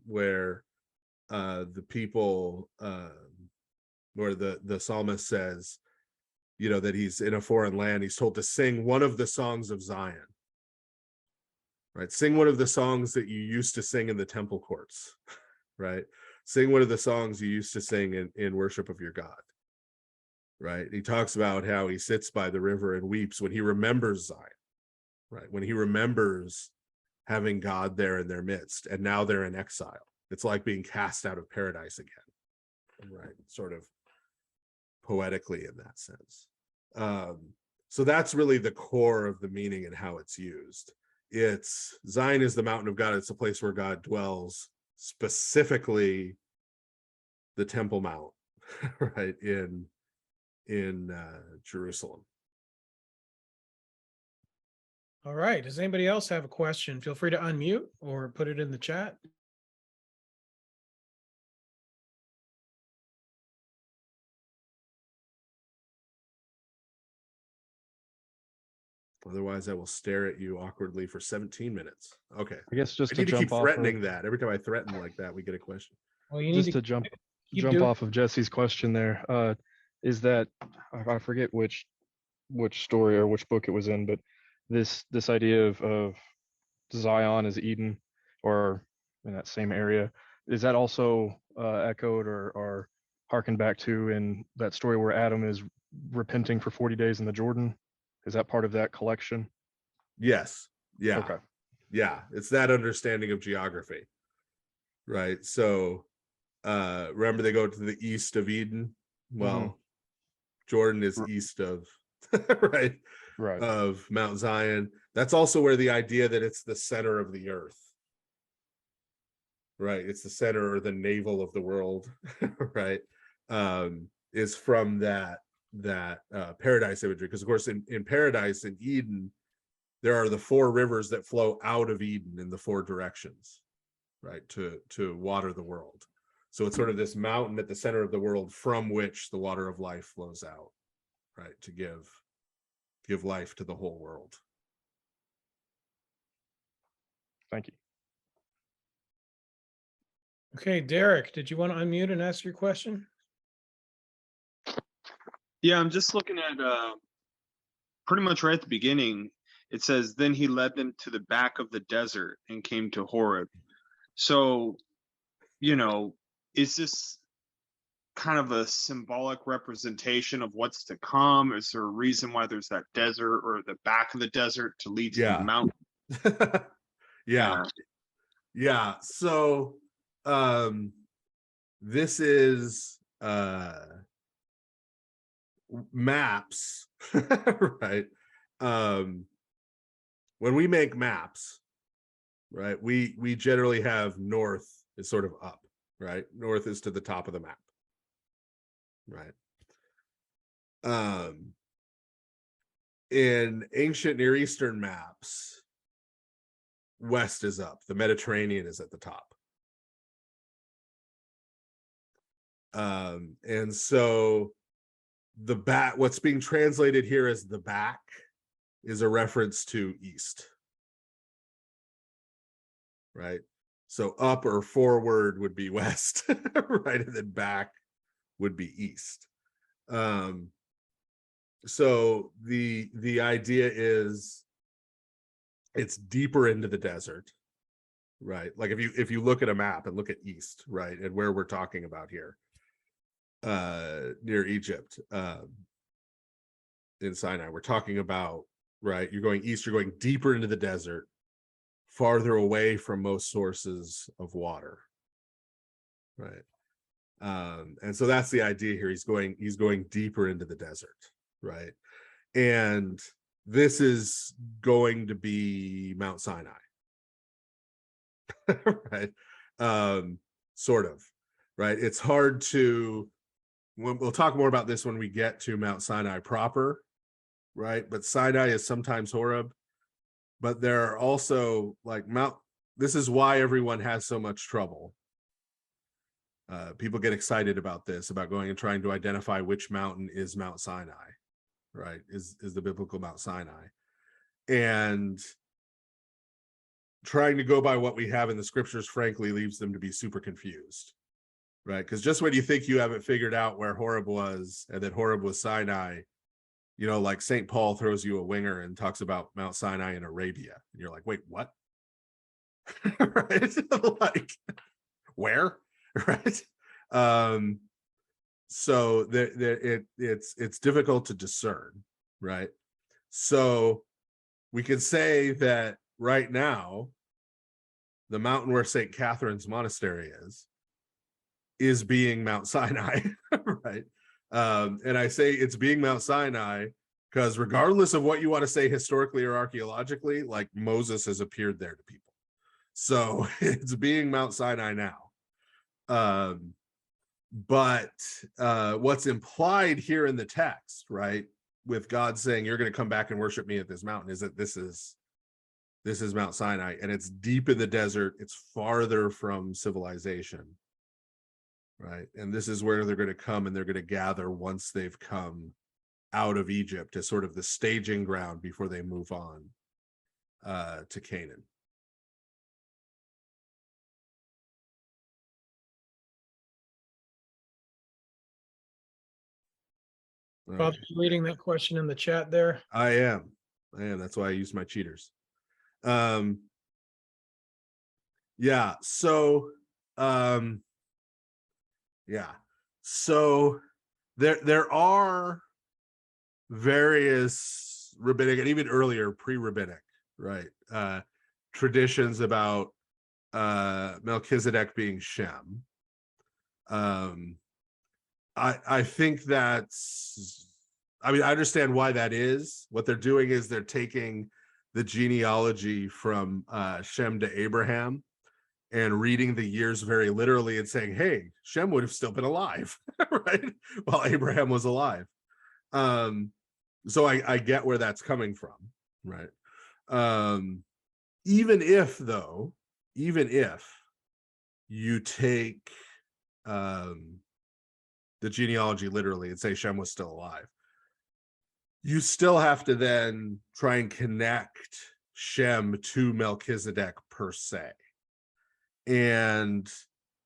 where the people, where the psalmist says, you know, that he's in a foreign land, he's told to sing one of the songs of Zion, right? Sing one of the songs that you used to sing in the temple courts, right? Sing one of the songs you used to sing in worship of your God, right? He talks about how he sits by the river and weeps when he remembers Zion, right? When he remembers having God there in their midst, and now they're in exile. It's like being cast out of paradise again, right? Sort of poetically in that sense. So that's really the core of the meaning and how it's used. It's Zion is the mountain of God. It's the place where God dwells, specifically the Temple Mount, right, in Jerusalem. All right. Does anybody else have a question? Feel free to unmute or put it in the chat. Otherwise, I will stare at you awkwardly for 17 minutes. Okay. I guess just I to need to keep jump off threatening of, that. Every time I threaten like that, we get a question. Well, you need just to jump keep jump doing- off of Jesse's question there, is that I forget which story or which book it was in, but this idea of Zion as Eden, or in that same area, is that also echoed or harkened back to in that story where Adam is repenting for 40 days in the Jordan? Is that part of that collection? Yes. Yeah. Okay. Yeah. It's that understanding of geography. right? So remember they go to the east of Eden. Well, Jordan is R- east of right Right. of Mount Zion. That's also where the idea that it's the center of the earth, right? It's the center or the navel of the world, right? Is from that paradise imagery. Because of course in paradise, in Eden, there are the 4 rivers that flow out of Eden in the 4 directions, right? To water the world. So it's sort of this mountain at the center of the world from which the water of life flows out, right? To give life to the whole world. Thank you. Okay, Derek, did you want to unmute and ask your question? Yeah, I'm just looking at pretty much right at the beginning. It says, then he led them to the back of the desert and came to Horeb. So, is this kind of a symbolic representation of what's to come? Is there a reason why there's that desert or the back of the desert to lead to the mountain? Yeah. So this is maps, right? When we make maps, right, we generally have north is sort of up, right? North is to the top of the map, right? In ancient Near Eastern maps, west is up, the Mediterranean is at the top. And so the back, what's being translated here as the back, is a reference to east, right? So up or forward would be west, right? And then back would be east. So the idea is it's deeper into the desert, right? Like if you look at a map and look at east, right, and where we're talking about here, near Egypt, in Sinai, we're talking about, right, you're going east, you're going deeper into the desert, farther away from most sources of water, right? And so that's the idea here. He's going deeper into the desert, right? And this is going to be Mount Sinai, right? Sort of, right? It's hard to, we'll talk more about this when we get to Mount Sinai proper, right? But Sinai is sometimes Horeb, but there are also like this is why everyone has so much trouble. People get excited about this, about going and trying to identify which mountain is Mount Sinai, right? Is the biblical Mount Sinai. And trying to go by what we have in the scriptures, frankly, leaves them to be super confused, right? Because just when you think you have it figured out where Horeb was, and that Horeb was Sinai, like St. Paul throws you a winger and talks about Mount Sinai in Arabia. And you're like, wait, what? Right? Like, where? Right? So it's difficult to discern, right? So we can say that right now, the mountain where St. Catherine's monastery is being Mount Sinai, right? And I say it's being Mount Sinai because regardless of what you want to say historically or archaeologically, like Moses has appeared there to people. So it's being Mount Sinai now. But what's implied here in the text, right, with God saying, you're going to come back and worship me at this mountain, is that this is Mount Sinai, and it's deep in the desert. It's farther from civilization, right? And this is where they're going to come and they're going to gather once they've come out of Egypt, as sort of the staging ground before they move on to Canaan. Bob, you reading that question in the chat there? I am. That's why I use my cheaters. Yeah. So, So there are various rabbinic and even earlier pre-rabbinic, right, traditions about Melchizedek being Shem. I think that's, I mean, I understand why that is. What they're doing is they're taking the genealogy from Shem to Abraham and reading the years very literally and saying, hey, Shem would have still been alive, right? While Abraham was alive. So I get where that's coming from, right? Even if you take the genealogy literally and say Shem was still alive, you still have to then try and connect Shem to Melchizedek per se. And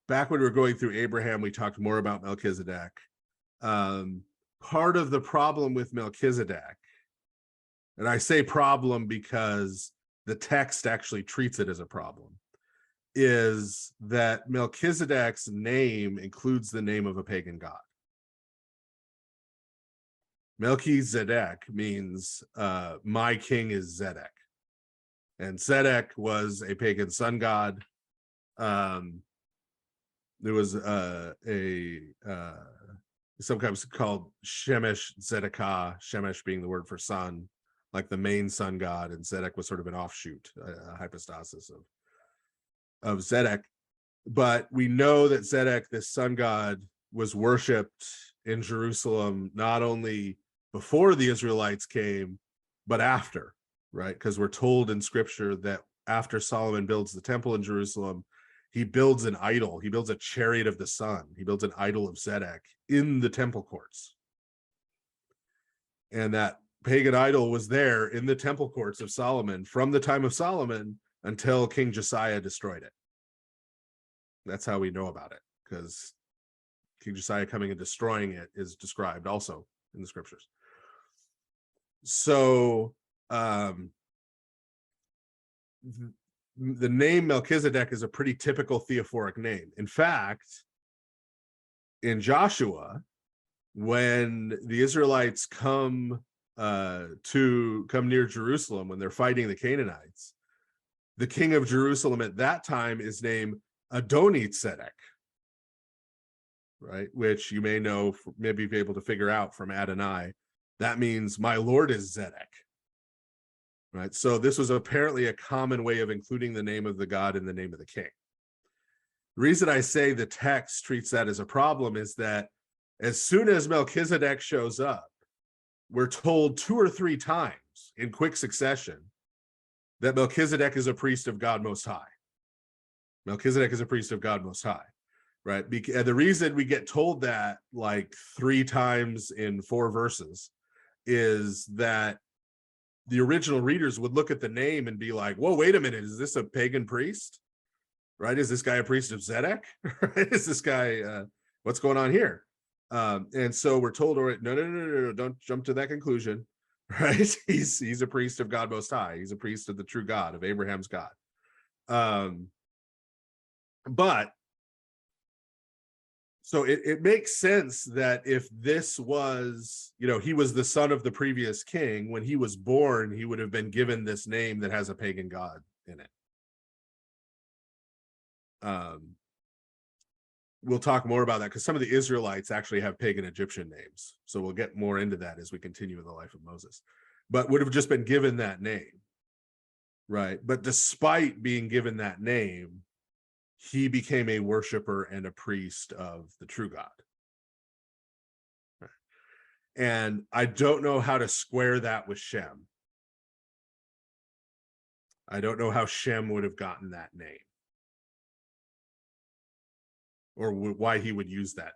back when we were going through Abraham, we talked more about Melchizedek. Part of the problem with Melchizedek, and I say problem because the text actually treats it as a problem, is that Melchizedek's name includes the name of a pagan god. Melchizedek means my king is Zedek. And Zedek was a pagan sun god. There was sometimes called Shemesh Zedekah, Shemesh being the word for sun, like the main sun god, and Zedek was sort of an offshoot, a hypostasis of Zedek. But we know that Zedek, this sun god, was worshipped in Jerusalem not only before the Israelites came, but after, right? Because we're told in scripture that after Solomon builds the temple in Jerusalem, he builds an idol. He builds a chariot of the sun. He builds an idol of Zedek in the temple courts. And that pagan idol was there in the temple courts of Solomon from the time of Solomon until King Josiah destroyed it. That's how we know about it, because King Josiah coming and destroying it is described also in the scriptures. So the name Melchizedek is a pretty typical theophoric name. In fact, in Joshua, when the Israelites come near Jerusalem, when they're fighting the Canaanites, the king of Jerusalem at that time is named Adoni-Tzedek, right? Which you may know, maybe be able to figure out from Adonai. That means my Lord is Zedek, right? So this was apparently a common way of including the name of the god in the name of the king. The reason I say the text treats that as a problem is that as soon as Melchizedek shows up, we're told 2 or 3 times in quick succession that Melchizedek is a priest of God Most High. Melchizedek is a priest of God Most High, right? And the reason we get told that like 3 times in 4 verses is that the original readers would look at the name and be like, whoa, wait a minute, is this a pagan priest? Right? Is this guy a priest of Zedek? Is this guy, what's going on here? And so we're told, all right, no, don't jump to that conclusion, right? He's a priest of God Most High. He's a priest of the true God, of Abraham's God. But so it makes sense that if this was, he was the son of the previous king, when he was born, he would have been given this name that has a pagan god in it. We'll talk more about that because some of the Israelites actually have pagan Egyptian names. So we'll get more into that as we continue in the life of Moses, but would have just been given that name, right? But despite being given that name, he became a worshiper and a priest of the true God. Right. And I don't know how to square that with Shem. I don't know how Shem would have gotten that name, or why he would use that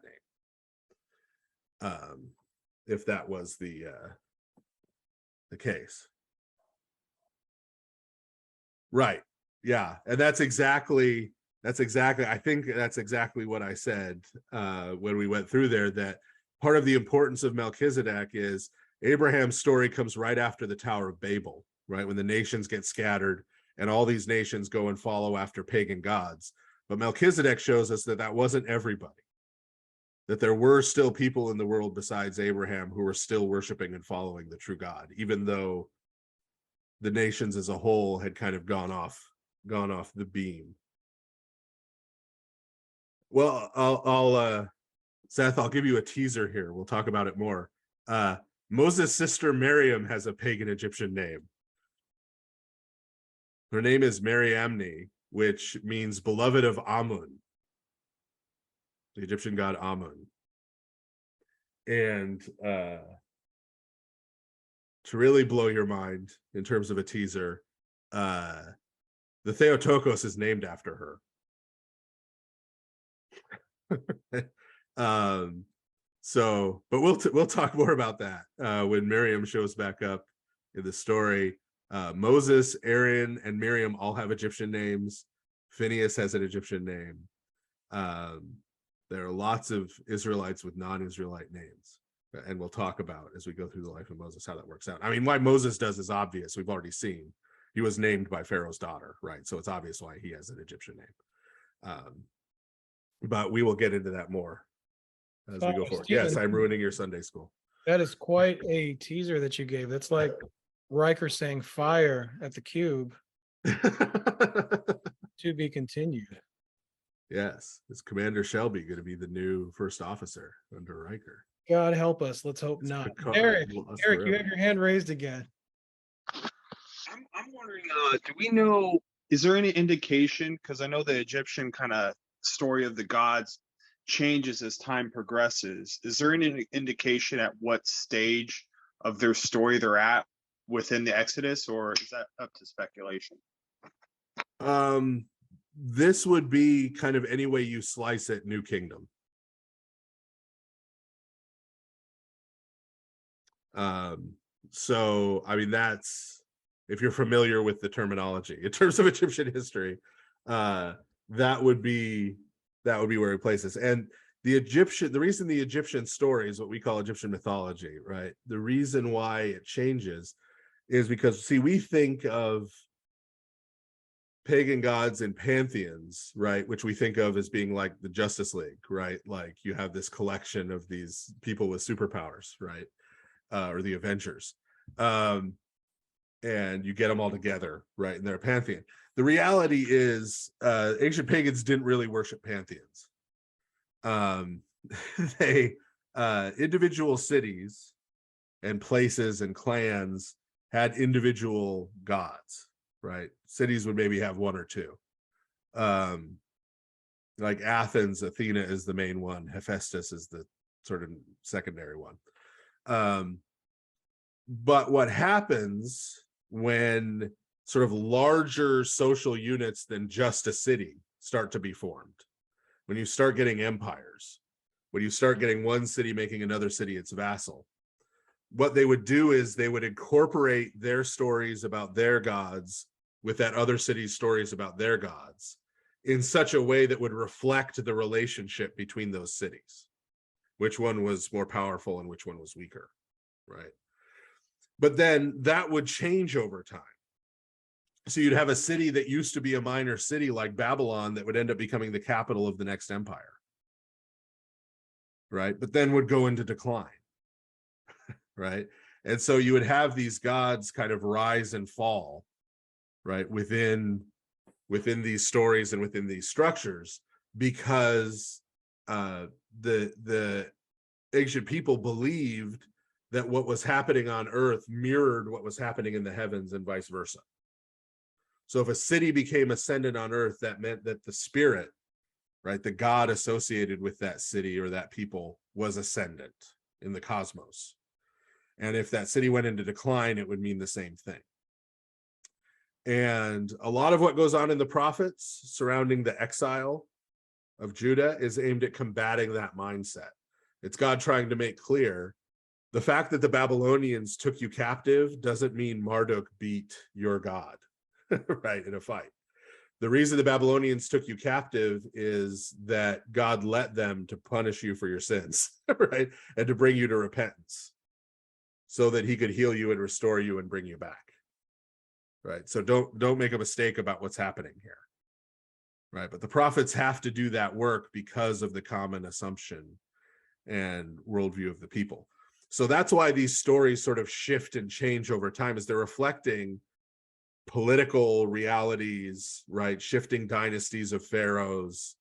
name, if that was the case. Right. Yeah. And that's exactly, I think that's exactly what I said when we went through there, that part of the importance of Melchizedek is Abraham's story comes right after the Tower of Babel, right? When the nations get scattered and all these nations go and follow after pagan gods. But Melchizedek shows us that that wasn't everybody, that there were still people in the world besides Abraham who were still worshiping and following the true God, even though the nations as a whole had kind of gone off the beam. Well, I'll Seth, I'll give you a teaser here. We'll talk about it more. Moses' sister Miriam has a pagan Egyptian name. Her name is Mariamne, which means beloved of Amun, the Egyptian god Amun. And to really blow your mind in terms of a teaser, the Theotokos is named after her. So, but we'll talk more about that when Miriam shows back up in the story. Moses, Aaron, and Miriam all have Egyptian names. Phineas has an Egyptian name. There are lots of Israelites with non-Israelite names, and we'll talk about as we go through the life of Moses how that works out. I mean, why Moses does is obvious. We've already seen he was named by Pharaoh's daughter, right? So it's obvious why he has an Egyptian name. But we will get into that more as we go forward. Stephen, Yes, I'm ruining your Sunday school. that is quite a teaser that you gave. That's like Riker saying fire at the cube. To be continued. Yes, is Commander Shelby going to be the new first officer under Riker? God help us. Let's hope It's not. Picard, Eric, well, us Eric, you forever. have your hand raised again. I'm wondering, do we know, is there any indication, because I know the Egyptian kind of story of the gods changes as time progresses. Is there any indication at what stage of their story they're at within the Exodus, or is that up to speculation? This would be kind of any way you slice it, New Kingdom. So I mean, that's, if you're familiar with the terminology in terms of Egyptian history, that would be where it places. And the reason the Egyptian story is what we call Egyptian mythology, right? The reason why it changes is because, see, we think of pagan gods and pantheons, right, which we think of as being like the Justice League, right? Like you have this collection of these people with superpowers, right? Or the Avengers. And you get them all together, right? And they're a pantheon. The reality is ancient pagans didn't really worship pantheons. They individual cities and places and clans had individual gods, right? Cities would maybe have one or two. Like Athens, Athena is the main one. Hephaestus is the sort of secondary one. But what happens when sort of larger social units than just a city start to be formed, when you start getting empires, when you start getting one city making another city its vassal, what they would do is they would incorporate their stories about their gods with that other city's stories about their gods in such a way that would reflect the relationship between those cities, which one was more powerful and which one was weaker, right? But then that would change over time. So you'd have a city that used to be a minor city like Babylon that would end up becoming the capital of the next empire, right? But then would go into decline, right? And so you would have these gods kind of rise and fall, right, within these stories and within these structures, because the ancient people believed that what was happening on earth mirrored what was happening in the heavens and vice versa. So if a city became ascendant on earth, that meant that the spirit, right, the God associated with that city or that people was ascendant in the cosmos. And if that city went into decline, it would mean the same thing. And a lot of what goes on in the prophets surrounding the exile of Judah is aimed at combating that mindset. It's God trying to make clear the fact that the Babylonians took you captive doesn't mean Marduk beat your God, right, in a fight. The reason the Babylonians took you captive is that God let them to punish you for your sins, right, and to bring you to repentance so that he could heal you and restore you and bring you back, right? So don't make a mistake about what's happening here, right? But the prophets have to do that work because of the common assumption and worldview of the people. So that's why these stories sort of shift and change over time, as they're reflecting political realities, right? Shifting dynasties of pharaohs,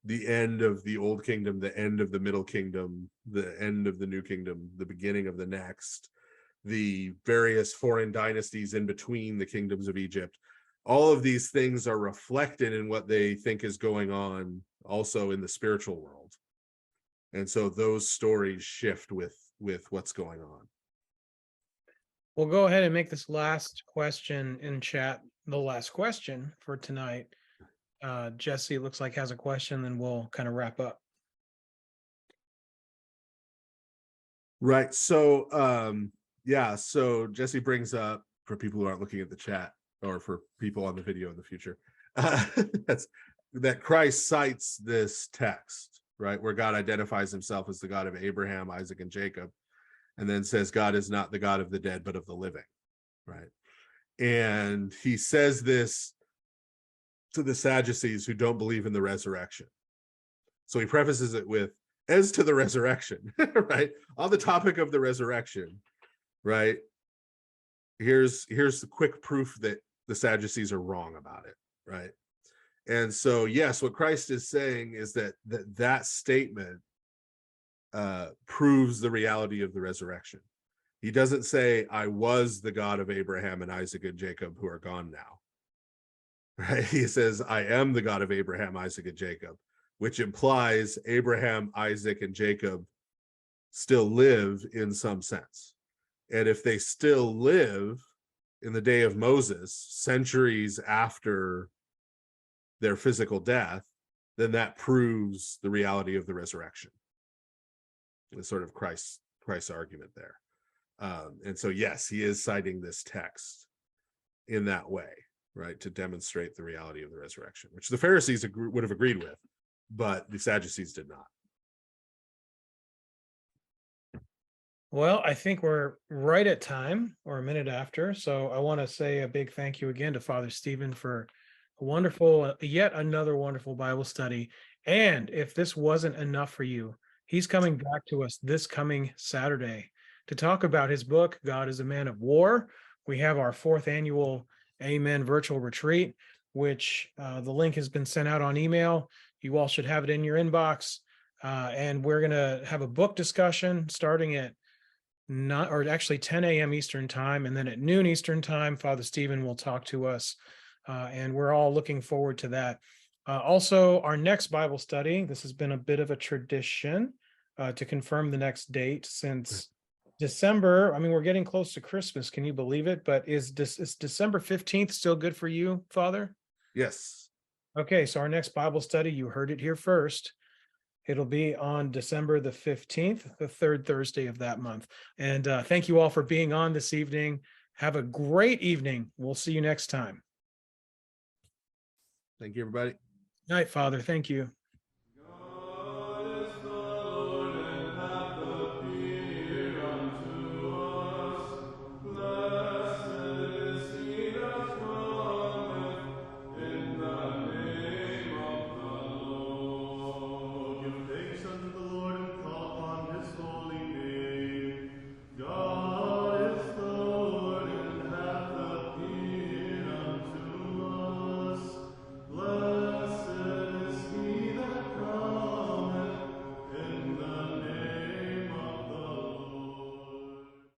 the end of the old kingdom, the end of the middle kingdom, the end of the new kingdom, the beginning of the next, the various foreign dynasties in between the kingdoms of Egypt. All of these things are reflected in what they think is going on also in the spiritual world. And so those stories shift with what's going on. We'll go ahead and make this last question in chat the last question for tonight. Jesse, it looks like has a question, then we'll kind of wrap up. Right. So yeah, so Jesse brings up, for people who aren't looking at the chat, or for people on the video in the future, that Christ cites this text, right, where God identifies himself as the God of Abraham, Isaac, and Jacob, and then says God is not the God of the dead, but of the living, right? And he says this to the Sadducees who don't believe in the resurrection. So he prefaces it with, as to the resurrection, right? On the topic of the resurrection, right? Here's the quick proof that the Sadducees are wrong about it, right? And so, yes, what Christ is saying is that statement proves the reality of the resurrection. He doesn't say, I was the God of Abraham and Isaac and Jacob who are gone now, right? He says, I am the God of Abraham, Isaac, and Jacob, which implies Abraham, Isaac, and Jacob still live in some sense. And if they still live in the day of Moses, centuries after their physical death, then that proves the reality of the resurrection. It's sort of Christ's argument there. And so, yes, he is citing this text in that way, right, to demonstrate the reality of the resurrection, which the Pharisees would have agreed with, but the Sadducees did not. Well, I think we're right at time, or a minute after. So I want to say a big thank you again to Father Stephen for a wonderful, yet another wonderful Bible study. And if this wasn't enough for you, he's coming back to us this coming Saturday to talk about his book, God is a Man of War. We have our 4th annual Amen virtual retreat, which the link has been sent out on email. You all should have it in your inbox. And we're going to have a book discussion starting at 10 a.m. Eastern time. And then at noon Eastern time, Father Stephen will talk to us. And we're all looking forward to that. Also, our next Bible study, this has been a bit of a tradition to confirm the next date since December. I mean, we're getting close to Christmas. Can you believe it? But is December 15th still good for you, Father? Yes. Okay, so our next Bible study, you heard it here first. It'll be on December the 15th, the 3rd Thursday of that month. And thank you all for being on this evening. Have a great evening. We'll see you next time. Thank you, everybody. Night, Father. Thank you.